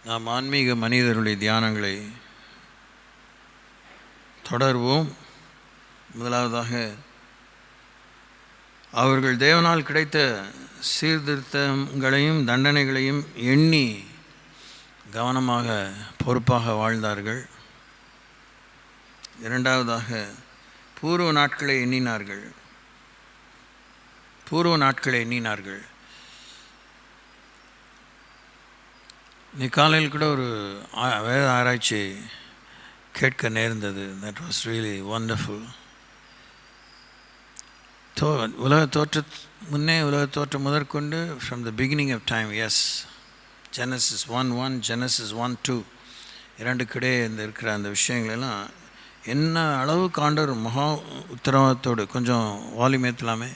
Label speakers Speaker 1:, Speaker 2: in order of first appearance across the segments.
Speaker 1: நாம் ஆன்மீக மனிதர்களுடைய தியானங்களை தொடர்வோம். முதலாவதாக அவர்கள் தேவனால் கிடைத்த சீர்திருத்தங்களையும் தண்டனைகளையும் எண்ணி கவனமாக பொறுப்பாக வாழ்ந்தார்கள். இரண்டாவதாக பூர்வ நாட்களை எண்ணினார்கள். இன்னைக்கு காலையில் கூட ஒரு வேத ஆராய்ச்சி கேட்க நேர்ந்தது. That was really wonderful. உலக தோற்றம் முதற்கொண்டு from the beginning of time, yes, Genesis 1:1, Genesis 1:2 இரண்டுக்கிடையே இருக்கிற அந்த விஷயங்களெல்லாம் என்ன அளவுக்கு ஆண்டவர் மகா உத்தரவாதத்தோடு, கொஞ்சம் வால்யூம் ஏற்றலாமே,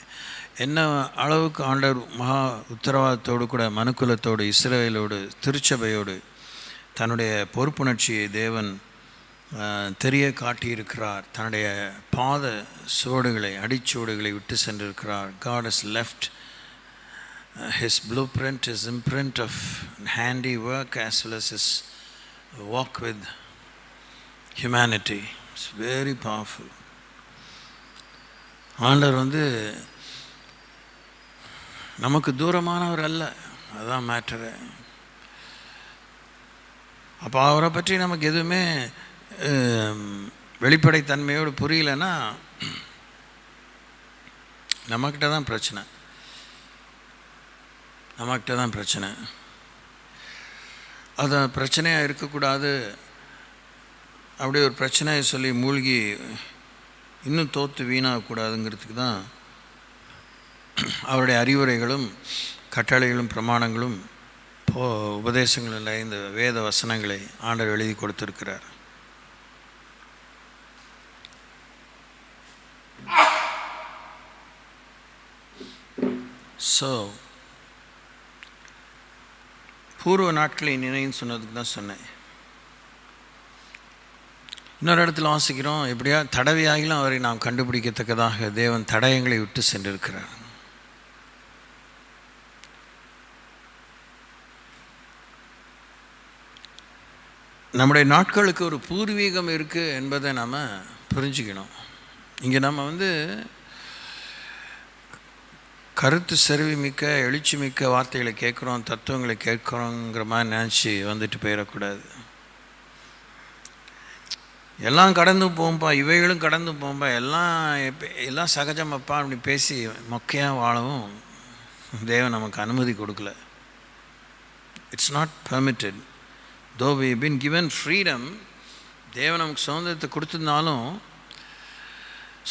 Speaker 1: என்ன அளவுக்கு ஆண்டவர் மகா உத்தரவாதத்தோடு கூட மனுக்குலத்தோடு, இஸ்ரவேலோடு, திருச்சபையோடு தன்னுடைய பொறுப்புணர்ச்சியை தேவன் தெரிய காட்டியிருக்கிறார். தன்னுடைய பாத சுவடுகளை, அடிச்சுவடுகளை விட்டு சென்றிருக்கிறார். God has left his blueprint, his imprint of handiwork as well as his walk with humanity. It's very powerful. ஆண்டவர் நமக்கு தூரமானவர் அல்ல, அதுதான் மேட்டரு. அப்போ அவரை பற்றி நமக்கு எதுவுமே வெளிப்படைத்தன்மையோடு புரியலன்னா நம்மக்கிட்ட தான் பிரச்சனை. அது பிரச்சனையாக இருக்கக்கூடாது. அப்படியே ஒரு பிரச்சனையை சொல்லி மூழ்கி இன்னும் தோற்று வீணாகக்கூடாதுங்கிறதுக்கு தான் அவருடைய அறிவுரைகளும் கட்டளைகளும் பிரமாணங்களும் உபதேசங்களில் இந்த வேத வசனங்களை ஆண்டவர் எழுதி கொடுத்திருக்கிறார். ஸோ பூர்வ நாட்களை நினைன்னு சொன்னதுக்கு தான் சொன்னேன். இன்னொரு இடத்துல வாசிக்கிறோம், எப்படியா தடவையாகிலும் அவரை நாம் கண்டுபிடிக்கத்தக்கதாக தேவன் தடயங்களை விட்டு சென்றிருக்கிறார். நம்முடைய நாட்களுக்கு ஒரு பூர்வீகம் இருக்குது என்பதை நாம் புரிஞ்சுக்கணும். இங்கே நம்ம கருத்து செறிவு மிக்க, எழுச்சி மிக்க வார்த்தைகளை கேட்குறோம், தத்துவங்களை கேட்குறோங்கிற மாதிரி நினச்சி போயிடக்கூடாது. எல்லாம் கடந்து போகும்பா, இவைகளும் கடந்து போகும்பா, எல்லாம் சகஜமப்பா அப்படி பேசி மொக்கையாக வாழவும் தேவன் நமக்கு அனுமதி கொடுக்கல. It's not permitted. Though we been given freedom. தேவன் நமக்கு சுதந்திரத்தை கொடுத்துருந்தாலும்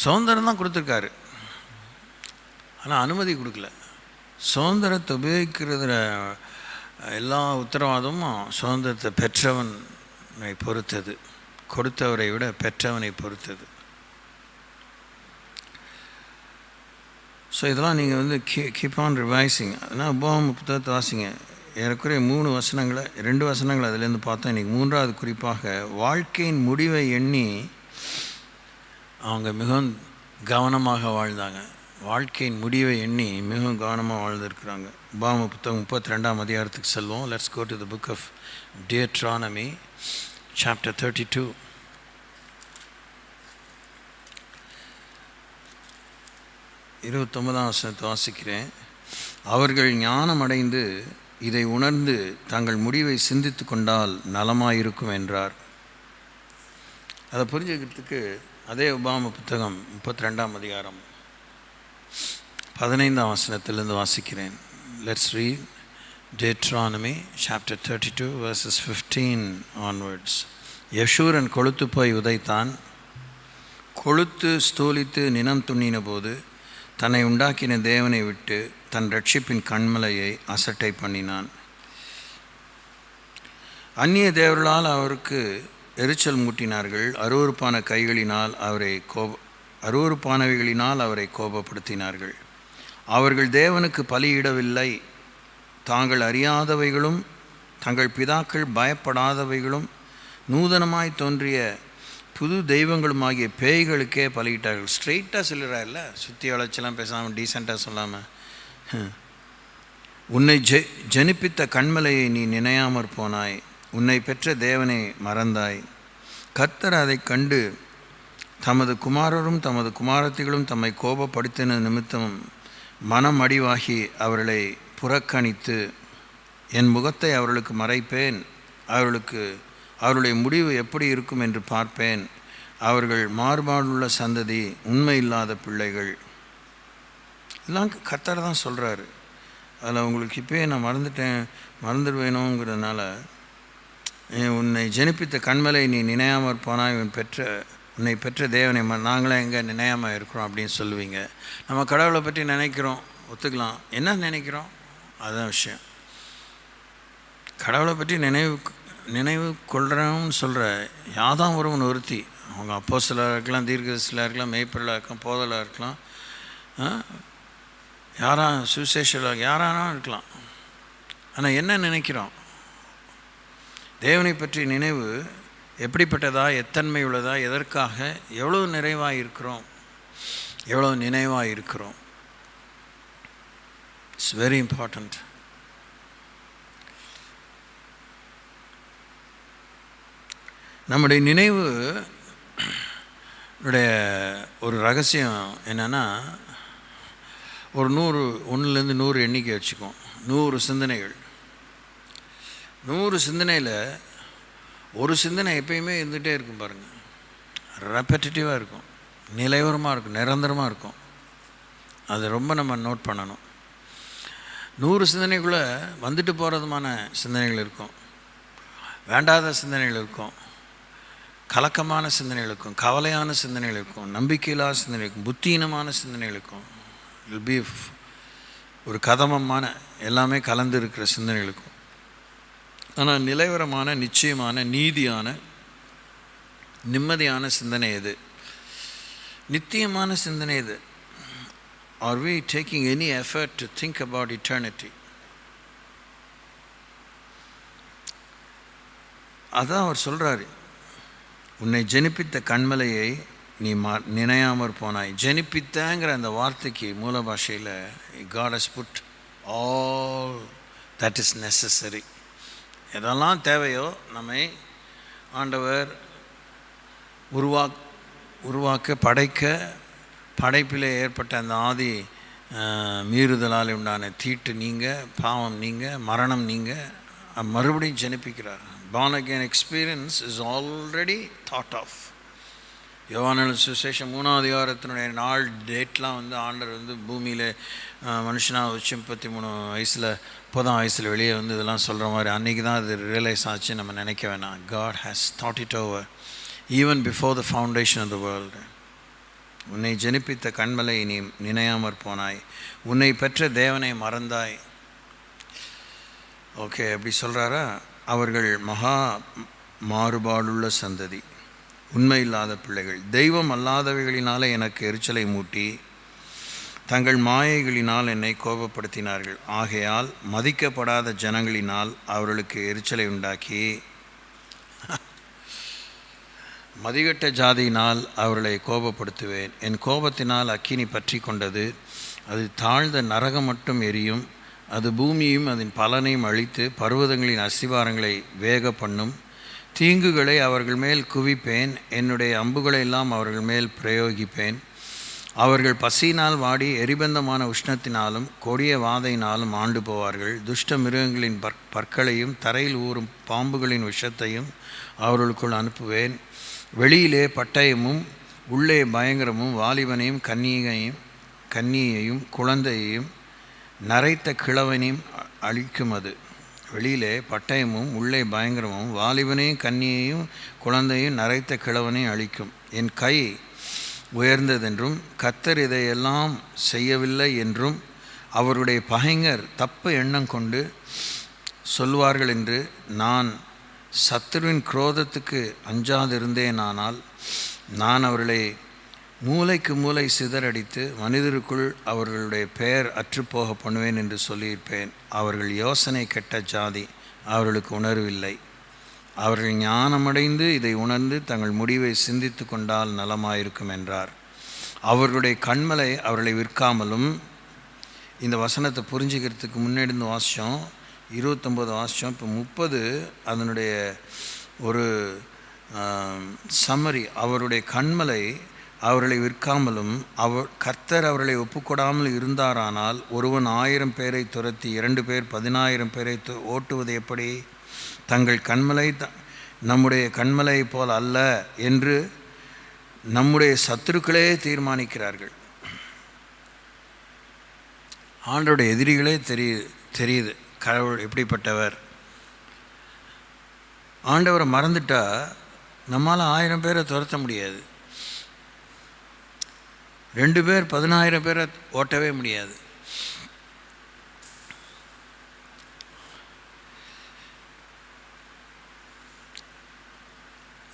Speaker 1: சுதந்திரம் தான் கொடுத்துருக்காரு, ஆனால் அனுமதி கொடுக்கல. சுதந்திரத்தை உபயோகிக்கிறதுல எல்லா உத்தரவாதமும் சுதந்திரத்தை பெற்றவனை பொறுத்தது, கொடுத்தவரை விட பெற்றவனை பொறுத்தது. ஸோ இதெல்லாம் நீங்கள் கீப் ஆன் ரிவைசிங். அதனால் உபாகம புத்தகத்தை வாசிங்க. ஏறக்குறைய 3 வசனங்களை, 2 வசனங்கள் அதுலேருந்து பார்த்தோம். இன்றைக்கி 3வது குறிப்பாக வாழ்க்கையின் முடிவை எண்ணி அவங்க மிகவும் கவனமாக வாழ்ந்தாங்க. வாழ்க்கையின் முடிவை எண்ணி மிகவும் கவனமாக வாழ்ந்திருக்கிறாங்க. உபாகம புத்தகம் 32ஆம் அதிகாரத்துக்கு செல்வோம். Let's go to the book of Deuteronomy chapter 32. வசனத்தை வாசிக்கிறேன். அவர்கள் ஞானம் அடைந்து இதை உணர்ந்து தங்கள் முடிவை சிந்தித்து கொண்டால் நலமாயிருக்கும் என்றார். அதை புரிஞ்சுக்கிறதுக்கு அதே உபாகம புத்தகம் 32ஆம் அதிகாரம் 15ஆம் வசனத்திலிருந்து வாசிக்கிறேன். Let's read Deuteronomy chapter 32 verses 15 onwards. Jeshurun கொழுத்து போய் உதைத்தான். கொழுத்து ஸ்தூலித்து நினம் துண்ணின போது தன்னை உண்டாக்கின தேவனை விட்டு தன் ரட்சிப்பின் கண்மலையை அசட்டை பண்ணினான். அந்நிய தேவர்களால் அவருக்கு எரிச்சல் மூட்டினார்கள். அருவருப்பானவைகளினால் அவரை கோபப்படுத்தினார்கள். அவர்கள் தேவனுக்கு பலியிடவில்லை. தாங்கள் அறியாதவைகளும் தங்கள் பிதாக்கள் பயப்படாதவைகளும் நூதனமாய் தோன்றிய புது தெய்வங்களுமாகிய பேய்களுக்கே பலியிட்டார்கள். ஸ்ட்ரெயிட்டாக சொல்லுறாருல்ல, சுற்றி வளைச்செல்லாம் பேசாமல் டீசெண்டாக சொல்லாமல். உன்னை ஜனிப்பித்த கண்மலையை நீ நினையாமற் போனாய். உன்னை பெற்ற தேவனை மறந்தாய். கர்த்தர் அதை கண்டு தமது குமாரரும் தமது குமாரத்திகளும் தம்மை கோபப்படுத்தின நிமித்தமும் மனம் அடிவாகி அவர்களை புறக்கணித்து என் முகத்தை அவர்களுக்கு மறைப்பேன், அவர்களுடைய முடிவு எப்படி இருக்கும் என்று பார்ப்பேன். அவர்கள் மாறுபாடுள்ள சந்ததி, உண்மை இல்லாத பிள்ளைகள். இதெல்லாம் கர்த்தர் தான் சொல்கிறாரு. அதில் உங்களுக்கு இப்போயே நான் மறந்துடுவேணுங்கிறதுனால, உன்னை ஜெனிப்பித்த கண்மலை நீ நினையாமற் போனாய், உன்னை பெற்ற தேவனை நாங்களே எங்கே நினையாமல் இருக்கிறோம் அப்படின்னு சொல்லுவீங்க. நம்ம கடவுளை பற்றி நினைக்கிறோம், ஒத்துக்கலாம். என்ன நினைக்கிறோம்? அதுதான் விஷயம். கடவுளை பற்றி நினைவு கொள்கிறோம்னு சொல்கிற யாதான் ஒருவன் ஒருத்தி. அவங்க அப்போஸ்தலராக இருக்கலாம், தீர்க்கதரிசியாக இருக்கலாம், மேய்ப்பர்களாக இருக்கலாம், போதலாக இருக்கலாம், சுவிசேஷகராக யாரானாலும் இருக்கலாம். ஆனால் என்ன நினைக்கிறோம்? தேவனை பற்றி நினைவு எப்படிப்பட்டதா, எத்தன்மை உள்ளதா, எதற்காக, எவ்வளோ நிறைவாக இருக்கிறோம், எவ்வளோ நினைவாக இருக்கிறோம். It's very important. நம்முடைய நினைவு ஒரு ரகசியம் என்னென்னா, ஒரு 100 எண்ணிக்கை வச்சுக்கோம். 100 சிந்தனைகள். 100 சிந்தனையில் ஒரு சிந்தனை எப்பயுமே இருந்துகிட்டே இருக்கும் பாருங்கள். ரெப்படிட்டிவாக இருக்கும், நிலைவரமாக இருக்கும், நிரந்தரமாக இருக்கும். அது ரொம்ப நம்ம நோட் பண்ணணும். 100 சிந்தனைக்குள்ளே வந்துட்டு போகிறதுமான சிந்தனைகள் இருக்கும், வேண்டாத சிந்தனைகள் இருக்கும், கலக்கமான சிந்தனைகள் இருக்கும், கவலையான சிந்தனைகள் இருக்கும், நம்பிக்கையில்லாத சிந்தனை இருக்கும், புத்தீனமான சிந்தனைகள் இருக்கும். இல் பி ஒரு கதமமான எல்லாமே கலந்து இருக்கிற சிந்தனைகள் இருக்கும். ஆனால் நிலைவரமான, நிச்சயமான, நீதியான, நிம்மதியான சிந்தனை எது? நித்தியமான சிந்தனை எது? Are we taking any effort to think about eternity? அதான் அவர் சொல்கிறாரு, உன்னை ஜெனிப்பித்த கண்மலையை நீ நினையாமற் போனாய். ஜெனிப்பித்தங்கிற அந்த வார்த்தைக்கு மூல பாஷையில் God has put all that is necessary. எதெல்லாம் தேவையோ நம்மை ஆண்டவர் உருவாக்க படைப்பில் ஏற்பட்ட அந்த ஆதி மீறுதலால் உண்டான தீட்டு நீங்க, பாவம் நீங்க, மரணம் நீங்க, மறுபடியும் ஜெனிப்பிக்கிறார். born again experience is already thought of. யோவான் சுவிசேஷம் 3ஆம் அதிகாரத்தினுடைய நாள் டேட்லாம் ஆண்டவர் பூமியில் மனுஷனாக வச்சு 33 வயசில் 30ஆம் வயசில் வெளியே இதெல்லாம் சொல்கிற மாதிரி அன்றைக்கி தான் அது ரியலைஸ் ஆச்சு. நம்ம நினைக்க வேணாம். God has thought it over even before the foundation of the world. உன்னை ஜெனிப்பித்த கண்மலை நீ நினையாமற் போனாய், உன்னை பெற்ற தேவனை மறந்தாய். ஓகே, அப்படி சொல்கிறாரா? அவர்கள் மகா மாறுபாடுள்ள சந்ததி, உண்மை இல்லாத பிள்ளைகள், தெய்வம் அல்லாதவைகளினாலே எனக்கு எரிச்சலை மூட்டி தங்கள் மாயைகளினால் என்னை கோபப்படுத்தினார்கள். ஆகையால் மதிக்கப்படாத ஜனங்களினால் அவர்களுக்கு எரிச்சலை உண்டாக்கி மதிகட்ட ஜாதியினால் அவர்களை கோபப்படுத்துவேன். என் கோபத்தினால் அக்கினி பற்றி கொண்டது, அது தாழ்ந்த நரகம் மட்டும் எரியும். அது பூமியும் அதன் பலனையும் அழித்து பர்வதங்களின் அஸ்திவாரங்களை வேக பண்ணும். தீங்குகளை அவர்கள் மேல் குவிப்பேன், என்னுடைய அம்புகளை எல்லாம் அவர்கள் மேல் பிரயோகிப்பேன். அவர்கள் பசியினால் வாடி எரிபந்தமான உஷ்ணத்தினாலும் கொடிய வாதையினாலும் ஆண்டு போவார்கள். துஷ்ட மிருகங்களின் பற்களையும் தரையில் ஊறும் பாம்புகளின் விஷத்தையும் அவர்களுக்குள் அனுப்புவேன். வெளியிலே பட்டயமும் உள்ளே பயங்கரமும் வாலிபனையும் கன்னியையும் குழந்தையையும் நரைத்த கிழவனையும் அழிக்கும். அது வெளியிலே பட்டயமும் உள்ளே பயங்கரமும் வாலிபனையும் கன்னியையும் குழந்தையும் நரைத்த கிழவனையும் அழிக்கும். என் கை உயர்ந்ததென்றும் கர்த்தர் இதையெல்லாம் செய்யவில்லை என்றும் அவருடைய பகைஞர் தப்பு எண்ணம் கொண்டு சொல்வார்கள் என்று நான் சத்துருவின் குரோதத்துக்கு அஞ்சாதிருந்தேனானால் நான் அவர்களை மூலைக்கு மூலை சிதறடித்து மனிதருக்குள் அவர்களுடைய பெயர் அற்றுப்போக பண்ணுவேன் என்று சொல்லியிருப்பேன். அவர்கள் யோசனை கெட்ட ஜாதி, அவர்களுக்கு உணர்வில்லை. அவர்கள் ஞானமடைந்து இதை உணர்ந்து தங்கள் முடிவை சிந்தித்து கொண்டால் நலமாயிருக்கும் என்றார். அவர்களுடைய கண்மலை அவர்களை விற்காமலும், இந்த வசனத்தை புரிஞ்சுக்கிறதுக்கு முன்னெடுந்து வாசித்தோம். 29 வாசித்தோம். இப்போ 30 அதனுடைய ஒரு சம்மரி. அவருடைய கண்மலை அவர்களை விற்காமலும் கர்த்தர் அவர்களை ஒப்புக்கொடாமல் இருந்தாரானால் ஒருவன் 1000 பேரை துரத்தி 2 பேர் 10,000 பேரை ஓட்டுவது எப்படி? தங்கள் கண்மலை நம்முடைய கண்மலை போல் அல்ல என்று நம்முடைய சத்துருக்களே தீர்மானிக்கிறார்கள். ஆண்டோடைய எதிரிகளே தெரியுது கடவுள் எப்படிப்பட்டவர். ஆண்டவரை மறந்துட்டா நம்மளால் 1000 பேரை துரத்த முடியாது. 2 பேர் 10,000 பேரை ஓட்டவே முடியாது.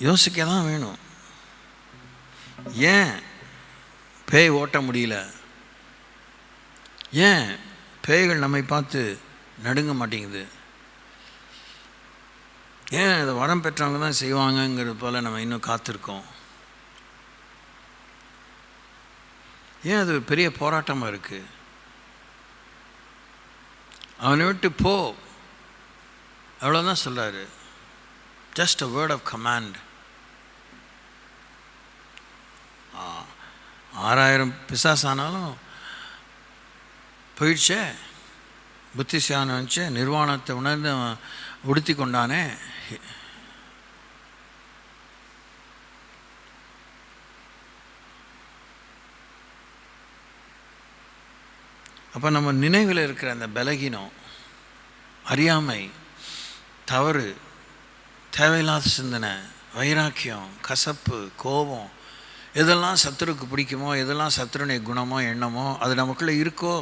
Speaker 1: யோசிக்க தான் வேணும். ஏன் பேய் ஓட்ட முடியல? ஏன் பேய்கள் நம்மை பார்த்து நடுங்க மாட்டேங்குது? ஏன் அதை வரம் பெற்றவங்க தான் செய்வாங்கங்கிறது போல் நம்ம இன்னும் காத்திருக்கோம்? ஏன் அது பெரிய போராட்டமாக இருக்குது? அவனை விட்டு போ, அவ்வளோதான் சொல்கிறாரு. Just a word of command. 6000 பிசாசானாலும் போயிடுச்சே. புத்திசான வச்சு நிர்வாணத்தை உணர்ந்து உடுத்தி கொண்டானே. அப்போ நம்ம நினைவில் இருக்கிற அந்த பலகீனம், அறியாமை, தவறு, தேவையில்லாத சிந்தனை, வைராக்கியம், கசப்பு, கோபம், எதெல்லாம் சத்துருக்கு பிடிக்குமோ, எதெல்லாம் சத்துருடைய குணமோ எண்ணமோ அது நமக்குள்ளே இருக்கோ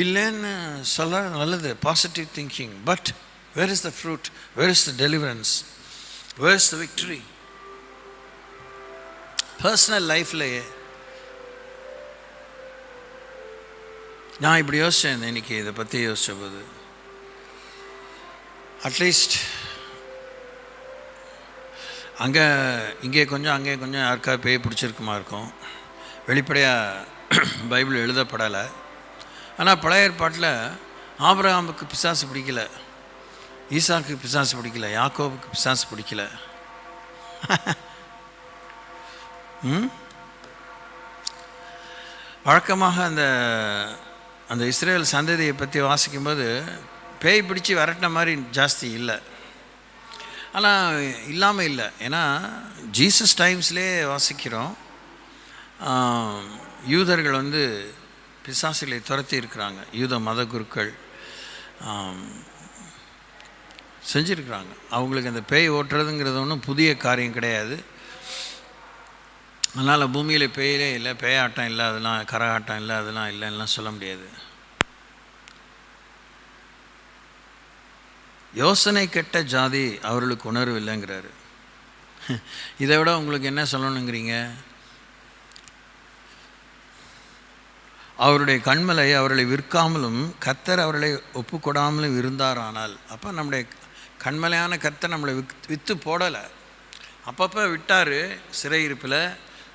Speaker 1: இல்லைன்னு சொல்ல நல்லது. Positive thinking. But where is the fruit? Where is the deliverance? Where is the victory? Personal லைஃப்லையே நான் இப்படி யோசித்தேன் இன்னைக்கு. இதை பற்றி யோசித்த போது அட்லீஸ்ட் இங்கே கொஞ்சம் அங்கே கொஞ்சம் யாருக்காவது பேய் பிடிச்சிருக்குமா இருக்கும். வெளிப்படையாக பைபிள் எழுதப்படலை. ஆனால் பழைய ஏற்பாட்டில் ஆபிரகாமுக்கு பிசாசு பிடிக்கல, ஈசாக்கு பிசாசு பிடிக்கல, யாக்கோபுக்கு பிசாசு பிடிக்கல. வழக்கமாக அந்த இஸ்ரேல் சந்ததியை பற்றி வாசிக்கும்போது பேய் பிடிச்சி விரட்டின மாதிரி ஜாஸ்தி இல்லை. ஆனால் இல்லாமல் இல்லை. ஏன்னா ஜீசஸ் டைம்ஸ்லேயே வாசிக்கிறோம், யூதர்கள் பிசாசுகளை துரத்தி இருக்கிறாங்க. யூத மத குருக்கள் செஞ்சுருக்கிறாங்க. அவங்களுக்கு அந்த பேய் ஓட்டுறதுங்கிறது ஒன்றும் புதிய காரியம் கிடையாது. அதனால் பூமியில் பேயிலே இல்லை, பேயாட்டம் இல்லை, அதெல்லாம் கரகாட்டம் இல்லை, அதெல்லாம் இல்லைன்னா சொல்ல முடியாது. யோசனை கெட்ட ஜாதி அவர்களுக்கு உணர்வு இல்லைங்கிறாரு. இதை விட உங்களுக்கு என்ன சொல்லணுங்கிறீங்க? அவருடைய கண்மலை அவர்களை விற்காமலும் கர்த்தர் அவர்களை ஒப்புக்கொடாமலும் இருந்தாரானால். அப்போ நம்முடைய கண்மலையான கர்த்தர் நம்மளை விற்று போடலை. அப்பப்போ விட்டார் சிறையிருப்பில்.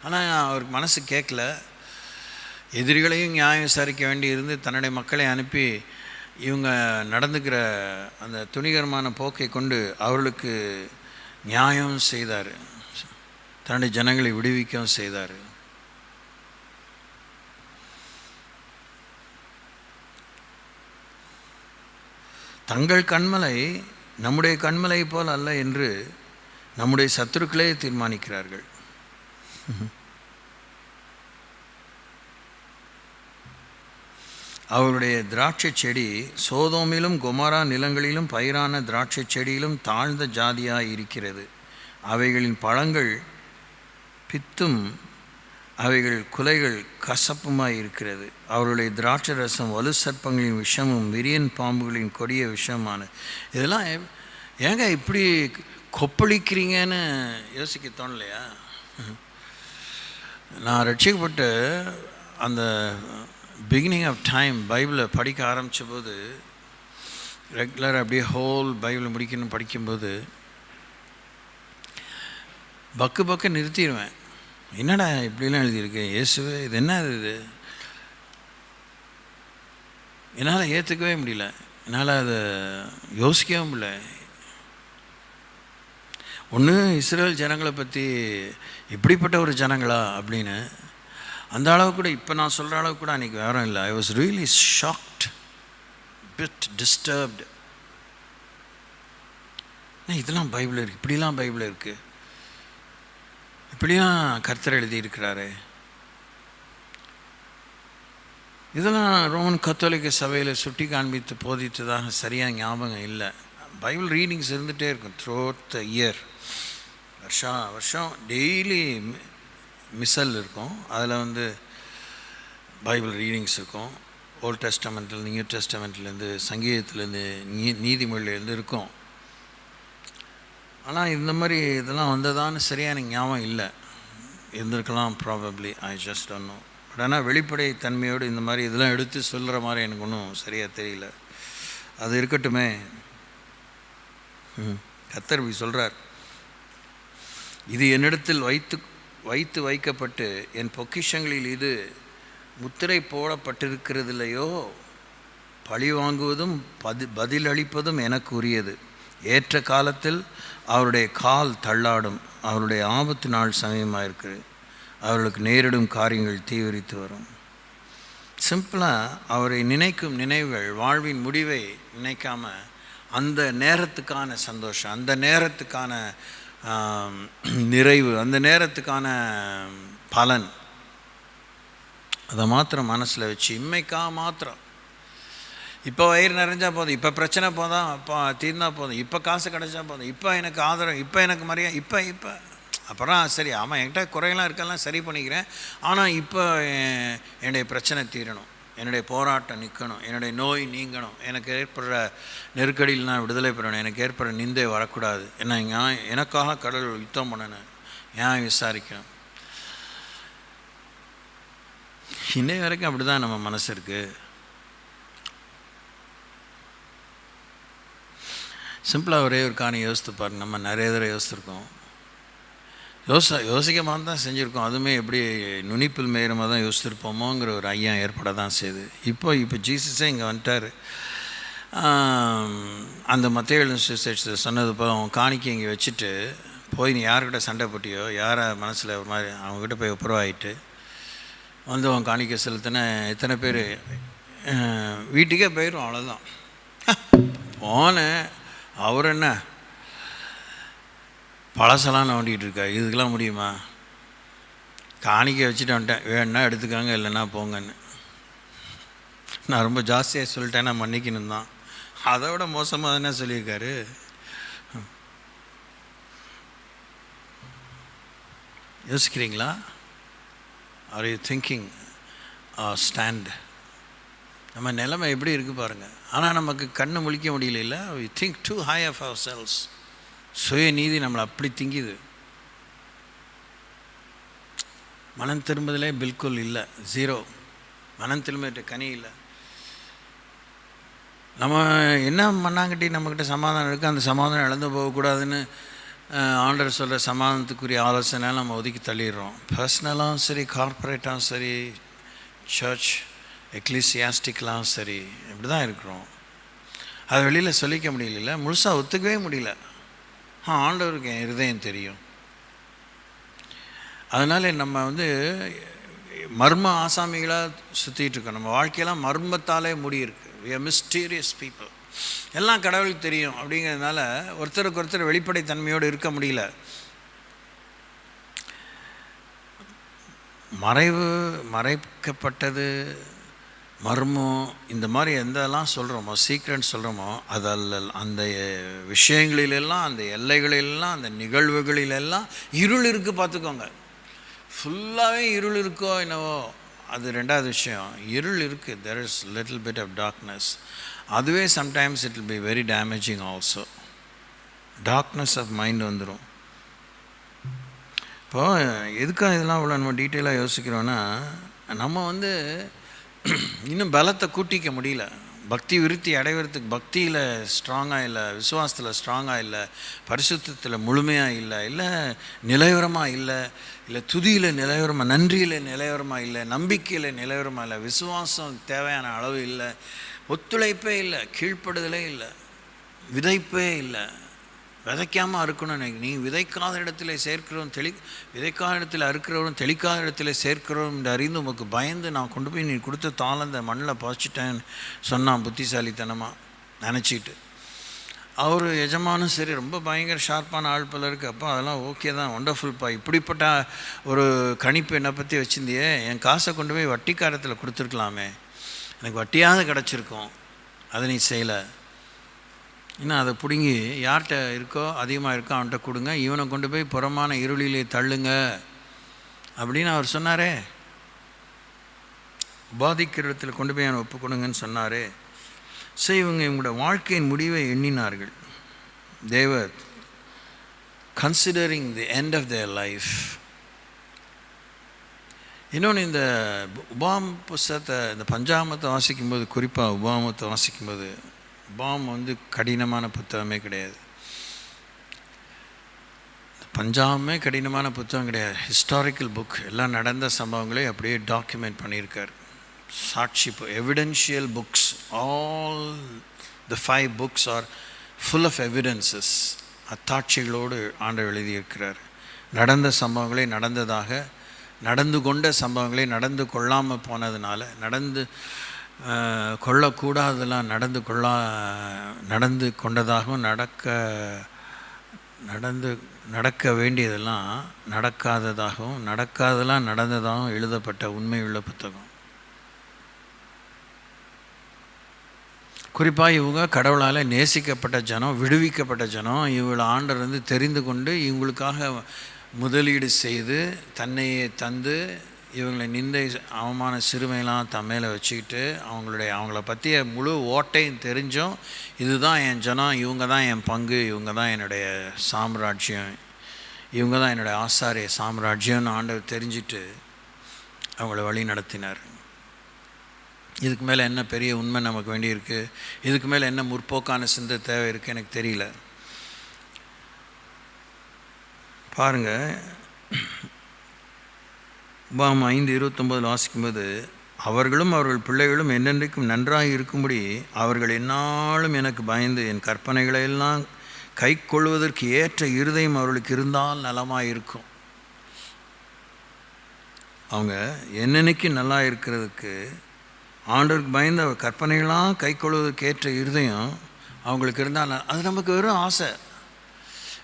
Speaker 1: ஆனால் அவருக்கு மனசு கேட்கல. எதிரிகளையும் நியாயம் விசாரிக்க வேண்டி இருந்து தன்னுடைய மக்களை அனுப்பி இவங்க நடந்துக்கிற அந்த துணிகரமான போக்கை கொண்டு அவர்களுக்கு நியாயம் செய்தார். தன்னுடைய ஜனங்களை விடுவிக்கவும் செய்தார். தங்கள் கண்மலை நம்முடைய கண்மலை போல் அல்ல என்று நம்முடைய சத்துருக்களே தீர்மானிக்கிறார்கள். அவருடைய திராட்சை செடி சோதோமிலும் கொமோரா நிலங்களிலும் பயிரான திராட்சை செடியிலும் தாழ்ந்த ஜாதியாய் இருக்கிறது. அவைகளின் பழங்கள் பித்தும் அவைகள் குலைகள் கசப்புமாய் இருக்கிறது. அவருடைய திராட்சை ரசம் வலு சர்ப்பங்களின் விஷமும் விரியன் பாம்புகளின் கொடிய விஷமானது. இதெல்லாம் ஏங்க இப்படி கொப்பளிக்கிறீங்கன்னு யோசிக்க தோணலையா? நான் ரட்சிக்கப்பட்டு அந்த பிகினிங் ஆஃப் டைம் பைபிளை படிக்க ஆரம்பித்த போது, ரெகுலர் அப்படியே ஹோல் பைபிளை முடிக்கணும் படிக்கும்போது பக்கு நிறுத்திடுவேன். என்னடா இப்படிலாம் எழுதியிருக்கு இயேசுவே, இது என்ன இது? என்னால் ஏற்றுக்கவே முடியல. என்னால் அதை யோசிக்கவும் இல்லை. ஒன்று இஸ்ரேல் ஜனங்களை பற்றி இப்படிப்பட்ட ஒரு ஜனங்களா அப்படின்னு அந்த அளவு கூட இப்போ நான் சொல்கிற அளவுக்கு கூட அன்றைக்கி வேறும் இல்லை. I was really shocked, bit disturbed. இதெல்லாம் பைபிள் இருக்குது, இப்படிலாம் பைபிள் இருக்குது, இப்படிலாம் கர்த்தர் எழுதியிருக்கிறாரு. இதெல்லாம் ரோமன் கத்தோலிக்க சபையில் சுட்டி காண்பித்து போதித்ததாக சரியாக ஞாபகம் இல்லை. பைபிள் ரீடிங்ஸ் இருந்துகிட்டே இருக்கும் த்ரூ த இயர். வருஷம் டெய்லி மிசல் இருக்கும், அதில் பைபிள் ரீடிங்ஸ் இருக்கும். ஓல்ட் டெஸ்டமெண்ட்டில், நியூ டெஸ்டமெண்ட்லேருந்து, சங்கீதத்துலேருந்து, நீதிமொழியிலேருந்து இருக்கும். ஆனால் இந்த மாதிரி இதெல்லாம் வந்ததான்னு சரியாக எனக்கு ஞாபகம் இல்லை. இருந்திருக்கலாம் probably, I just don't know. But ஆனால் வெளிப்படை தன்மையோடு இந்த மாதிரி இதெல்லாம் எடுத்து சொல்கிற மாதிரி எனக்கு ஒன்றும் சரியாக தெரியல. அது இருக்கட்டுமே. கர்த்தர் இப்படி சொல்கிறார், இது என்னிடத்தில் வைத்து வைக்கப்பட்டு என் பொக்கிஷங்களில் இது முத்திரை போடப்பட்டிருக்கிறதில்லையோ, பழி வாங்குவதும் பதிலளிப்பதும் எனக்கு உரியது. ஏற்ற காலத்தில் அவருடைய கால் தள்ளாடும், அவருடைய ஆபத்து நாள் சமயமாக அவர்களுக்கு நேரிடும் காரியங்கள் தீவிரித்து வரும். சிம்பிளாக அவரை நினைக்கும் நினைவுகள் வாழ்வின் முடிவை நினைக்காம அந்த நேரத்துக்கான சந்தோஷம், அந்த நேரத்துக்கான நிறைவு, அந்த நேரத்துக்கான பலன், அதை மாத்திரம் மனசில் வச்சு இம்மைக்கா மாத்திரம். இப்போ வயிறு நிறைஞ்சா போதும், இப்போ பிரச்சனை போதும், அப்போ தீர்ந்தா போதும், இப்போ காசு கிடைச்சா போதும், இப்போ எனக்கு ஆதரவு, இப்போ எனக்கு மரியாதை, இப்போ அப்புறம் சரி ஆமாம் என்கிட்ட குறையெல்லாம் இருக்கலாம் சரி பண்ணிக்கிறேன், ஆனால் இப்போ என்னுடைய பிரச்சனை தீரணும், என்னுடைய போராட்டம் நிற்கணும், என்னுடைய நோய் நீங்கணும், எனக்கு ஏற்படுற நெருக்கடியில் நான் விடுதலை பெறணும், எனக்கு ஏற்படுற நிந்தை வரக்கூடாது, எனக்காக கடவுள் யுத்தம் பண்ணணும், ஏன் விசாரிக்கணும். இன்னை வரைக்கும் அப்படி தான் நம்ம மனசு இருக்குது. சிம்பிளாக ஒரே ஒரு காணி யோசித்து பாருங்க. நம்ம நிறைய தடவை யோசித்துருக்கோம், யோசிக்க மாதிரி தான் செஞ்சுருக்கோம். அதுவுமே எப்படி நுனிப்பில் மேயரமாக தான் யோசிச்சிருப்போமோங்கிற ஒரு ஐயம் ஏற்பட தான் செய்யுது. இப்போ ஜீசஸே இங்கே வந்துட்டார். அந்த மத்தேயு சொன்னது போல் அவன் காணிக்கை இங்கே வச்சுட்டு போய் நீ யார்கிட்ட சண்டை போட்டியோ, யாரை மனசில் ஒரு மாதிரி அவங்ககிட்ட போய் ஒப்புரவாயிட்டு அவன் காணிக்கை செலுத்தின எத்தனை பேர் வீட்டுக்கே போயிடும். அவ்வளோதான். போனேன், அவர் என்ன பழசெல்லாம் நோண்டிகிட்டு இருக்கா, இதுக்கெல்லாம் முடியுமா? காணிக்கை வச்சுட்டு வந்துட்டேன், வேணுன்னா எடுத்துக்காங்க, இல்லைன்னா போங்கன்னு. நான் ரொம்ப ஜாஸ்தியாக சொல்லிட்டேன், நான் மன்னிக்கணும் தான். அதை விட மோசமாக தானே சொல்லியிருக்காரு. யோசிக்கிறீங்களா? Are you thinking stand? நம்ம நிலைமை எப்படி இருக்குது பாருங்கள். ஆனால் நமக்கு கண்ணு முழிக்க முடியல. We think too high of ourselves. சுயநீதி நம்மளை அப்படி திங்கிது. மனம் திரும்புதலே பில்குல் இல்லை, ஜீரோ. மனம் திரும்பிட்ட கனி இல்லை. நம்ம என்ன மண்ணாங்கட்டி நம்மக்கிட்ட சமாதானம் இருக்குது, அந்த சமாதானம் இழந்து போகக்கூடாதுன்னு ஆண்டவர் சொல்கிற சமாதானத்துக்குரிய ஆலோசனை நம்ம ஒதுக்கி தள்ளிடுறோம். பர்சனலாகவும் சரி, கார்ப்பரேட்டாகவும் சரி, சர்ச் எக்லிசியாஸ்டிக்லாம் சரி, இப்படி தான் இருக்கிறோம். அதை வெளியில் சொல்லிக்க முடியல, முழுசாக ஒத்துக்கவே முடியல. ஆண்டவருக்கு என் இருதயம் தெரியும். அதனால் நம்ம மர்ம ஆசாமிகளாக சுற்றிட்டுருக்கோம். நம்ம வாழ்க்கையெல்லாம் மர்மத்தாலே மூடியிருக்கு. we are mysterious people. எல்லாம் கடவுளுக்கு தெரியும் அப்படிங்கிறதுனால ஒருத்தருக்கு ஒருத்தர் வெளிப்படை தன்மையோடு இருக்க முடியல. மறைக்கப்பட்டது, மர்மம், இந்த மாதிரி எந்தெல்லாம் சொல்கிறோமோ, சீக்ரெட் சொல்கிறோமோ, அதில் அந்த விஷயங்களிலெல்லாம், அந்த எல்லைகளிலெல்லாம், அந்த நிகழ்வுகளிலெல்லாம் இருள் இருக்குது. பார்த்துக்கோங்க, ஃபுல்லாகவே இருள் இருக்கோ என்னவோ, அது ரெண்டாவது விஷயம். இருள் இருக்குது, there is little bit of darkness. அதுவே sometimes it will be very damaging also. darkness of mind வந்துடும். இப்போது எதுக்காக இதெல்லாம் இவ்வளோ நம்ம டீட்டெயிலாக யோசிக்கிறோன்னா, நம்ம இன்னும் பலத்தை கூட்டிக்க முடியல. பக்தி விருத்தி அடைவதுக்கு பக்தியில் ஸ்ட்ராங்காக இல்லை, விசுவாசத்தில் ஸ்ட்ராங்காக இல்லை, பரிசுத்தத்தில் முழுமையாக இல்லை, இல்லை நிலைவரமாக இல்லை, இல்லை துதியில் நிலைவரமாக, நன்றியில் நிலைவரமாக இல்லை, நம்பிக்கையில் நிலைவரமாக இல்லை, விசுவாசம் தேவையான அளவு இல்லை, ஒத்துழைப்பே இல்லை, கீழ்ப்படுதலே இல்லை, விதைப்பே இல்லை. விதைக்காமல் அறுக்கணும். நீ விதைக்காத இடத்துல சேர்க்கிறவன் விதைக்காத இடத்துல அறுக்கிறவரும் தெளிக்காத இடத்துல சேர்க்கிறவரும் என்று அறிந்து உமக்கு பயந்து நான் கொண்டு போய் நீ கொடுத்த தாளந்த மண்ணில் பாய்ச்சிட்டேன்னு சொன்னான் புத்திசாலித்தனமாக நினச்சிட்டு. அவர் எஜமானும் சரி ரொம்ப பயங்கர ஷார்ப்பான ஆள் போல இருக்குது. அப்போ அதெல்லாம் ஓகே தான், ஒண்டர்ஃபுல்ப்பா, இப்படிப்பட்ட ஒரு கணிப்பு என்னை பற்றி வச்சுருந்தியே, என் காசை கொண்டு போய் வட்டிக்காரத்தில் கொடுத்துருக்கலாமே, எனக்கு வட்டியாவது கிடச்சிருக்கும், அதை நீ செய்யலை. இன்னும் அதை பிடுங்கி யார்கிட்ட இருக்கோ அதிகமாக இருக்கோ அவன்கிட்ட கொடுங்க, இவனை கொண்டு போய் புறமான இருளிலே தள்ளுங்க அப்படின்னு அவர் சொன்னாரே. உபாதிக்கிற இடத்துல கொண்டு போய் அவனை ஒப்பு கொடுங்கன்னு சொன்னாரே. ஸோ இவங்களோட வாழ்க்கையின் முடிவை எண்ணினார்கள். They were considering the end of their life. இன்னொன்று, இந்த உபாம் புஸ்தகத்தை, இந்த பஞ்சாமத்தை வாசிக்கும்போது, குறிப்பாக உபாமத்தை வாசிக்கும்போது, உபாம் கடினமான புத்தகமே கிடையாது, பஞ்சாபமே கடினமான புத்தகம் கிடையாது. ஹிஸ்டாரிக்கல் புக், எல்லாம் நடந்த சம்பவங்களே அப்படியே டாக்குமெண்ட் பண்ணியிருக்கார். சாட்சி, evidential books, all the 5 books are full of evidences. அத்தாட்சிகளோடு ஆண்டவர் எழுதியிருக்கிறார். நடந்த சம்பவங்களே நடந்ததாக, நடந்து கொண்ட சம்பவங்களே நடந்து கொள்ளாமல் போனதுனால, நடந்து கொள்ளக்கூடாதெல்லாம் நடந்து கொண்டதாகவும், நடக்க வேண்டியதெல்லாம் நடக்காததாகவும், நடக்காதெல்லாம் நடந்ததாகவும் எழுதப்பட்ட உண்மையுள்ள புத்தகம். குறிப்பாக இவங்க கடவுளால் நேசிக்கப்பட்ட ஜனம், விடுவிக்கப்பட்ட ஜனம். இவங்களை ஆண்டவர் தெரிந்து கொண்டு இவங்களுக்காக முதலீடு செய்து தன்னையே தந்து, இவங்களை நிந்தை அவமான சிறுமையெல்லாம் தன் மேலே வச்சுக்கிட்டு, அவங்கள பற்றிய முழு ஓட்டையும் தெரிஞ்சும், இதுதான் என் ஜனம், இவங்க தான் என் பங்கு, இவங்க தான் என்னுடைய சாம்ராஜ்யம், இவங்க தான் என்னுடைய ஆசாரிய சாம்ராஜ்யம்னு ஆண்டவர் தெரிஞ்சுட்டு அவங்கள வழி நடத்தினார். இதுக்கு மேலே என்ன பெரிய உண்மை நமக்கு வேண்டியிருக்கு? இதுக்கு மேலே என்ன முற்போக்கான சிந்தை தேவை இருக்குது? எனக்கு தெரியல. பாருங்கள், உபாகம் 5:29 வாசிக்கும்போது, அவர்களும் அவர்கள் பிள்ளைகளும் என்னென்றைக்கும் நன்றாக இருக்கும்படி அவர்கள் எந்நாளும் எனக்கு பயந்து என் கற்பனைகளையெல்லாம் கை கொள்வதற்கு ஏற்ற இருதயம் அவர்களுக்கு இருந்தால் நலமாக இருக்கும். அவங்க என்னென்னைக்கு நல்லா இருக்கிறதுக்கு, ஆண்டவருக்கு பயந்து அவர் கற்பனைகளாக கை கொள்வதற்கு ஏற்ற இருதயம் அவங்களுக்கு இருந்தால், அது நமக்கு வெறும் ஆசை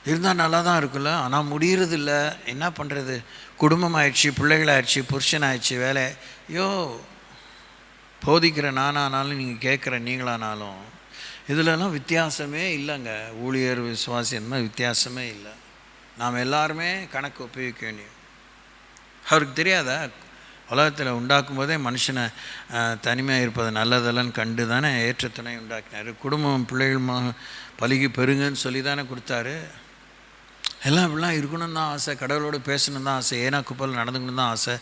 Speaker 1: இருந்தால் நல்லா தான் இருக்குல்ல. ஆனால் முடியறதில்ல. என்ன பண்ணுறது? குடும்பம் ஆயிடுச்சு, பிள்ளைகளாகிடுச்சு, புருஷன் ஆயிடுச்சு, வேலை. போதிக்கிற நானானாலும் நீங்கள் கேட்குற நீங்களானாலும் இதிலலாம் வித்தியாசமே இல்லைங்க. ஊழியர் விசுவாசி அந்த மாதிரி வித்தியாசமே இல்லை. நாம் எல்லாருமே கணக்கு ஒப்புவிக்க வேண்டிய. அவருக்கு தெரியாதா? உலகத்தில் உண்டாக்கும் போதே மனுஷனை தனிமையாக இருப்பது நல்லதெல்லாம் கண்டு தானே ஏற்ற துணை உண்டாக்கினார். குடும்பம் பிள்ளைகள் பலுகி பெருங்கன்னு சொல்லி தானே கொடுத்தாரு. எல்லாம் இப்படிலாம் இருக்கணும்னு தான் ஆசை, கடவுளோடு பேசணும் தான் ஆசை, ஏன்னா குப்பல் நடந்துக்கணும் தான் ஆசை,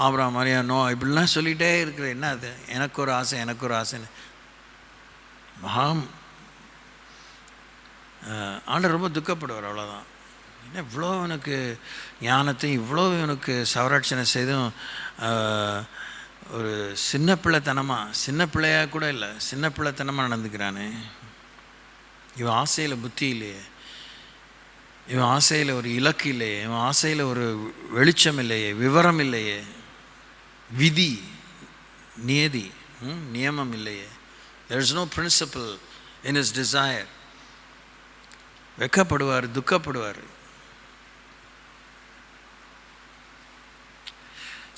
Speaker 1: ஆபிரகாம் மாதிரியா இப்படிலாம் சொல்லிகிட்டே இருக்கிற. என்ன அது? எனக்கு ஒரு ஆசை, எனக்கு ஒரு ஆசைன்னு. ஆண்டவர் ரொம்ப துக்கப்படுவார், அவ்வளோதான். என்ன இவ்வளோ எனக்கு ஞானத்தையும் இவ்வளோ எனக்கு சவராட்சணை செய்தும் ஒரு சின்ன பிள்ளையாக கூட இல்லை, சின்ன பிள்ளைத்தனமாக நடந்துக்கிறானே. இவன் ஆசையில் புத்தி இல்லையே, இவன் ஆசையில் ஒரு இலக்கு இல்லையே, இவன் ஆசையில் ஒரு வெளிச்சம் இல்லையே, விவரம் இல்லையே, விதி நியதி நியமம் இல்லையே. there is no principle in his desire. வெக்கப்படுவார், துக்கப்படுவார்.